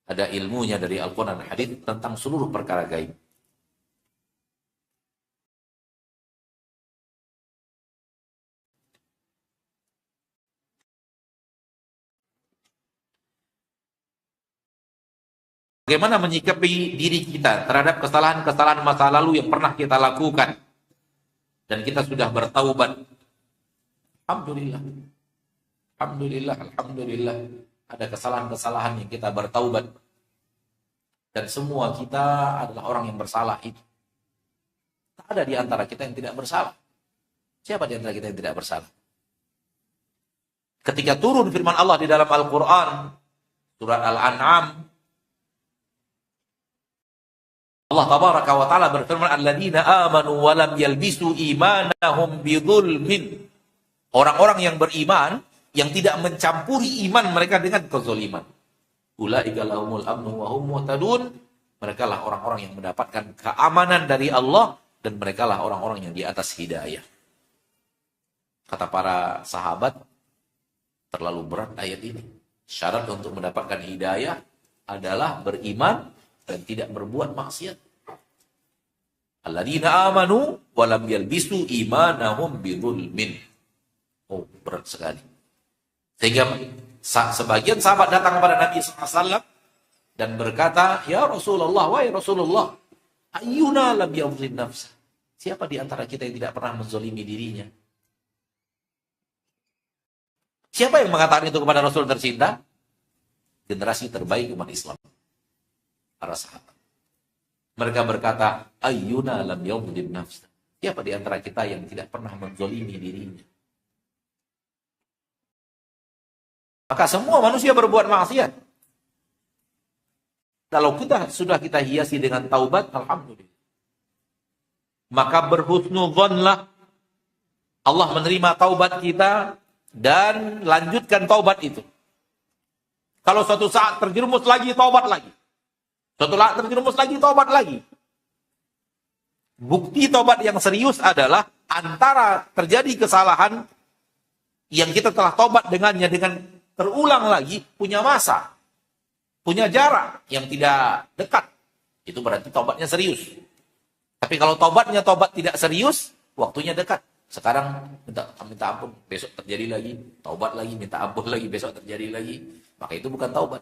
ada ilmunya dari Al-Quran dan hadis tentang seluruh perkara gaib. Bagaimana menyikapi diri kita terhadap kesalahan-kesalahan masa lalu yang pernah kita lakukan dan kita sudah bertaubat? Alhamdulillah. Alhamdulillah. Ada kesalahan-kesalahan yang kita bertaubat. Dan semua kita adalah orang yang bersalah itu. Tak ada di antara kita yang tidak bersalah. Siapa di antara kita yang tidak bersalah? Ketika turun firman Allah di dalam Al-Quran, surat Al-An'am, Allah tabaraka wa ta'ala berfirman, alladzina amanu wa lam yalbisu imanahum bidzulmin. Orang-orang yang beriman yang tidak mencampuri iman mereka dengan kezaliman. Ulaika lahumul amnu wa hum muhtadun. Mereka lah orang-orang yang mendapatkan keamanan dari Allah dan mereka lah orang-orang yang di atas hidayah. Kata para sahabat, terlalu berat ayat ini. Syarat untuk mendapatkan hidayah adalah beriman dan tidak berbuat maksiat. Alladzina amanu wa lam yalbisu imanahum bidzulmin. Oh, berat sekali. Sehingga sebagian sahabat datang kepada Nabi SAW dan berkata, "Ya Rasulullah, wahai Rasulullah, ayyuna lam yadhlim nafsa?" Siapa di antara kita yang tidak pernah menzolimi dirinya? Siapa yang mengatakan itu kepada Rasul tercinta? Generasi terbaik umat Islam, para sahabat. Mereka berkata, ayyuna lam yadhlim nafsa. Siapa di antara kita yang tidak pernah menzolimi dirinya? Maka semua manusia berbuat maksiat. Kalau kita hiasi dengan taubat, alhamdulillah. Maka berhusnudzonlah, Allah menerima taubat kita dan lanjutkan taubat itu. Kalau suatu saat terjerumus lagi, taubat lagi. Suatu saat terjerumus lagi, taubat lagi. Bukti taubat yang serius adalah antara terjadi kesalahan yang kita telah taubat dengannya dengan terulang lagi, punya masa, punya jarak yang tidak dekat. Itu berarti taubatnya serius. Tapi kalau taubatnya taubat tidak serius, waktunya dekat. Sekarang minta ampun, besok terjadi lagi, taubat lagi, minta ampun lagi, besok terjadi lagi. Maka itu bukan taubat.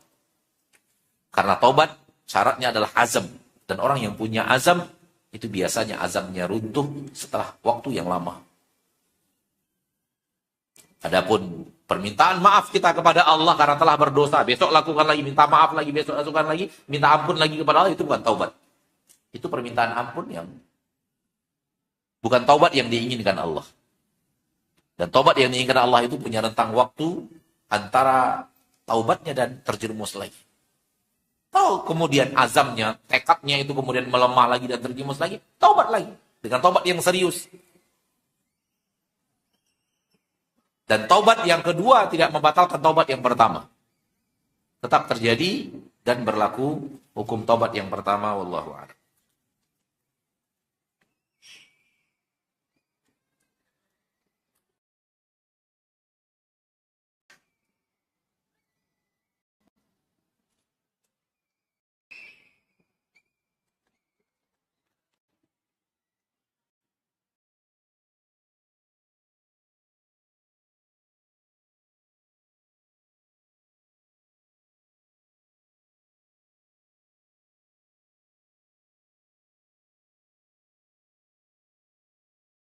Karena taubat syaratnya adalah azam. Dan orang yang punya azam, itu biasanya azamnya runtuh setelah waktu yang lama. Adapun permintaan maaf kita kepada Allah karena telah berdosa, besok lakukan lagi, minta maaf lagi, besok lakukan lagi, minta ampun lagi kepada Allah, itu bukan taubat. Itu permintaan ampun yang bukan taubat yang diinginkan Allah. Dan taubat yang diinginkan Allah itu punya rentang waktu antara taubatnya dan terjerumus lagi. Tahu kemudian azamnya, tekadnya itu kemudian melemah lagi dan terjerumus lagi, taubat lagi. Dengan taubat yang serius. Dan taubat yang kedua tidak membatalkan taubat yang pertama. Tetap terjadi dan berlaku hukum taubat yang pertama, wallahu a'lam.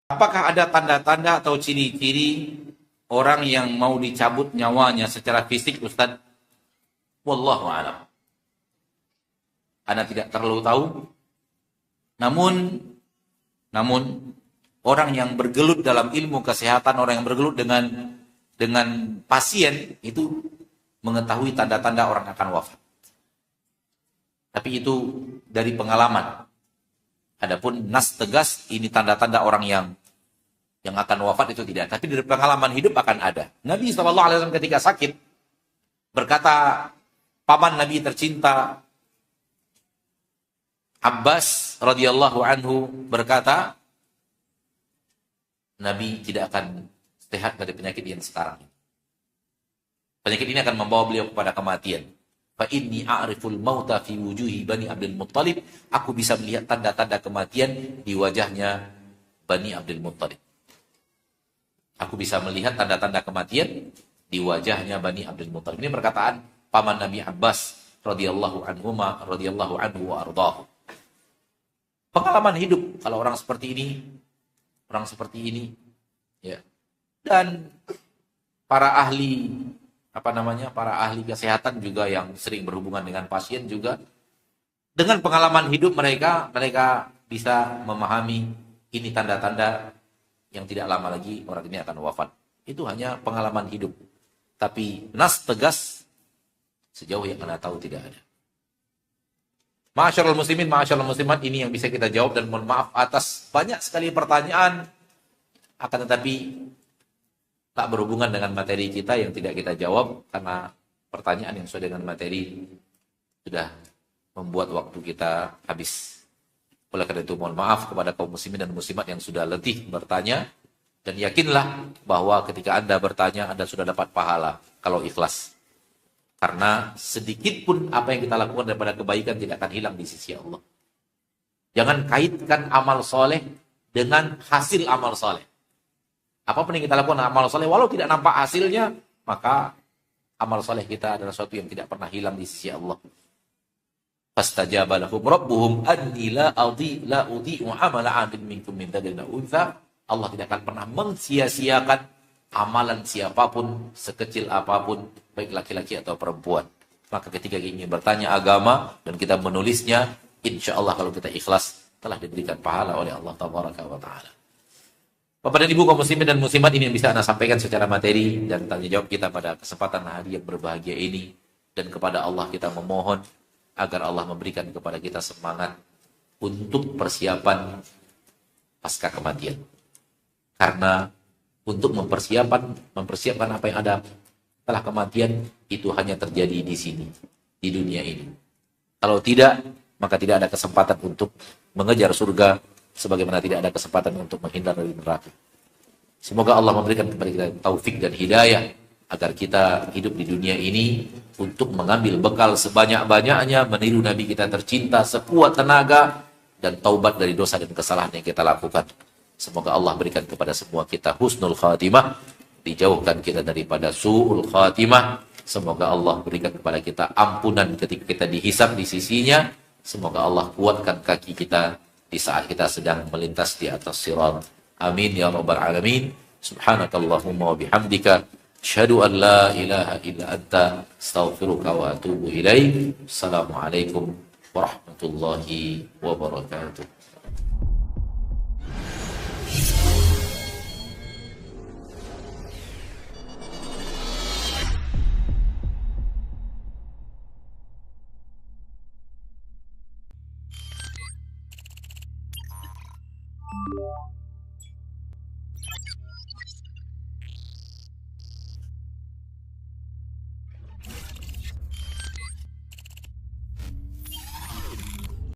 Apakah ada tanda-tanda atau ciri-ciri orang yang mau dicabut nyawanya secara fisik, Ustaz? Wallahu a'lam. Anda tidak terlalu tahu. Namun orang yang bergelut dalam ilmu kesehatan, orang yang bergelut dengan pasien itu mengetahui tanda-tanda orang akan wafat. Tapi itu dari pengalaman. Adapun nas tegas ini tanda-tanda orang yang akan wafat itu tidak. Tapi dari pengalaman hidup akan ada. Nabi SAW ketika sakit berkata, paman Nabi tercinta Abbas radhiyallahu anhu berkata, Nabi tidak akan sehat dari penyakit yang sekarang. Penyakit ini akan membawa beliau kepada kematian. Fa inni a'riful mauta fi wujuhi Bani Abdul Muttalib. Aku bisa melihat tanda-tanda kematian di wajahnya Bani Abdul Muttalib. Aku bisa melihat tanda-tanda kematian di wajahnya Bani Abdul Muttalib. Ini perkataan paman Nabi Abbas radhiyallahu anhu wa ardhahu. Pengalaman hidup kalau orang seperti ini, ya. Dan para ahli para ahli kesehatan juga yang sering berhubungan dengan pasien juga dengan pengalaman hidup mereka bisa memahami ini tanda-tanda yang tidak lama lagi orang ini akan wafat. Itu hanya pengalaman hidup. Tapi nas tegas sejauh yang Anda tahu tidak ada. Ma'asyiral muslimin, ma'asyiral muslimat, ini yang bisa kita jawab dan mohon maaf atas banyak sekali pertanyaan akan tetapi tak berhubungan dengan materi kita yang tidak kita jawab karena pertanyaan yang sesuai dengan materi sudah membuat waktu kita habis. Oleh karena itu mohon maaf kepada kaum muslimin dan muslimat yang sudah letih bertanya dan yakinlah bahwa ketika Anda bertanya Anda sudah dapat pahala kalau ikhlas. Karena sedikit pun apa yang kita lakukan daripada kebaikan tidak akan hilang di sisi Allah. Jangan kaitkan amal soleh dengan hasil amal soleh. Apapun yang kita lakukan amal soleh, walau tidak nampak hasilnya, maka amal soleh kita adalah sesuatu yang tidak pernah hilang di sisi Allah. Fastajaba lahum rabbuhum anni la udhi'u amala 'amilin minkum min dzakarin aw untha. Allah tidak akan pernah mensia-siakan amalan siapapun, sekecil apapun, baik laki-laki atau perempuan. Maka ketika ingin bertanya agama dan kita menulisnya, insya Allah kalau kita ikhlas, telah diberikan pahala oleh Allah Tabaraka wa Ta'ala. Bapak dan Ibu kaum muslimin dan muslimat, ini yang bisa Anda sampaikan secara materi dan tanya jawab kita pada kesempatan hari yang berbahagia ini. Dan kepada Allah kita memohon agar Allah memberikan kepada kita semangat untuk persiapan pasca kematian. Karena untuk mempersiapkan apa yang ada setelah kematian itu hanya terjadi di sini, di dunia ini. Kalau tidak, maka tidak ada kesempatan untuk mengejar surga, sebagaimana tidak ada kesempatan untuk menghindar dari neraka. Semoga Allah memberikan kepada kita taufik dan hidayah agar kita hidup di dunia ini untuk mengambil bekal sebanyak-banyaknya, meniru Nabi kita tercinta sekuat tenaga, dan taubat dari dosa dan kesalahan yang kita lakukan. Semoga Allah berikan kepada semua kita husnul khatimah, dijauhkan kita daripada su'ul khatimah. Semoga Allah berikan kepada kita ampunan ketika kita dihisab di sisinya. Semoga Allah kuatkan kaki kita di saat kita sedang melintas di atas sirat. Amin ya rabbal alamin. Subhanakallahumma wa bihamdika asyhadu an la ilaha illa anta astaghfiruka wa atubu ilaik. Assalamualaikum warahmatullahi wabarakatuh.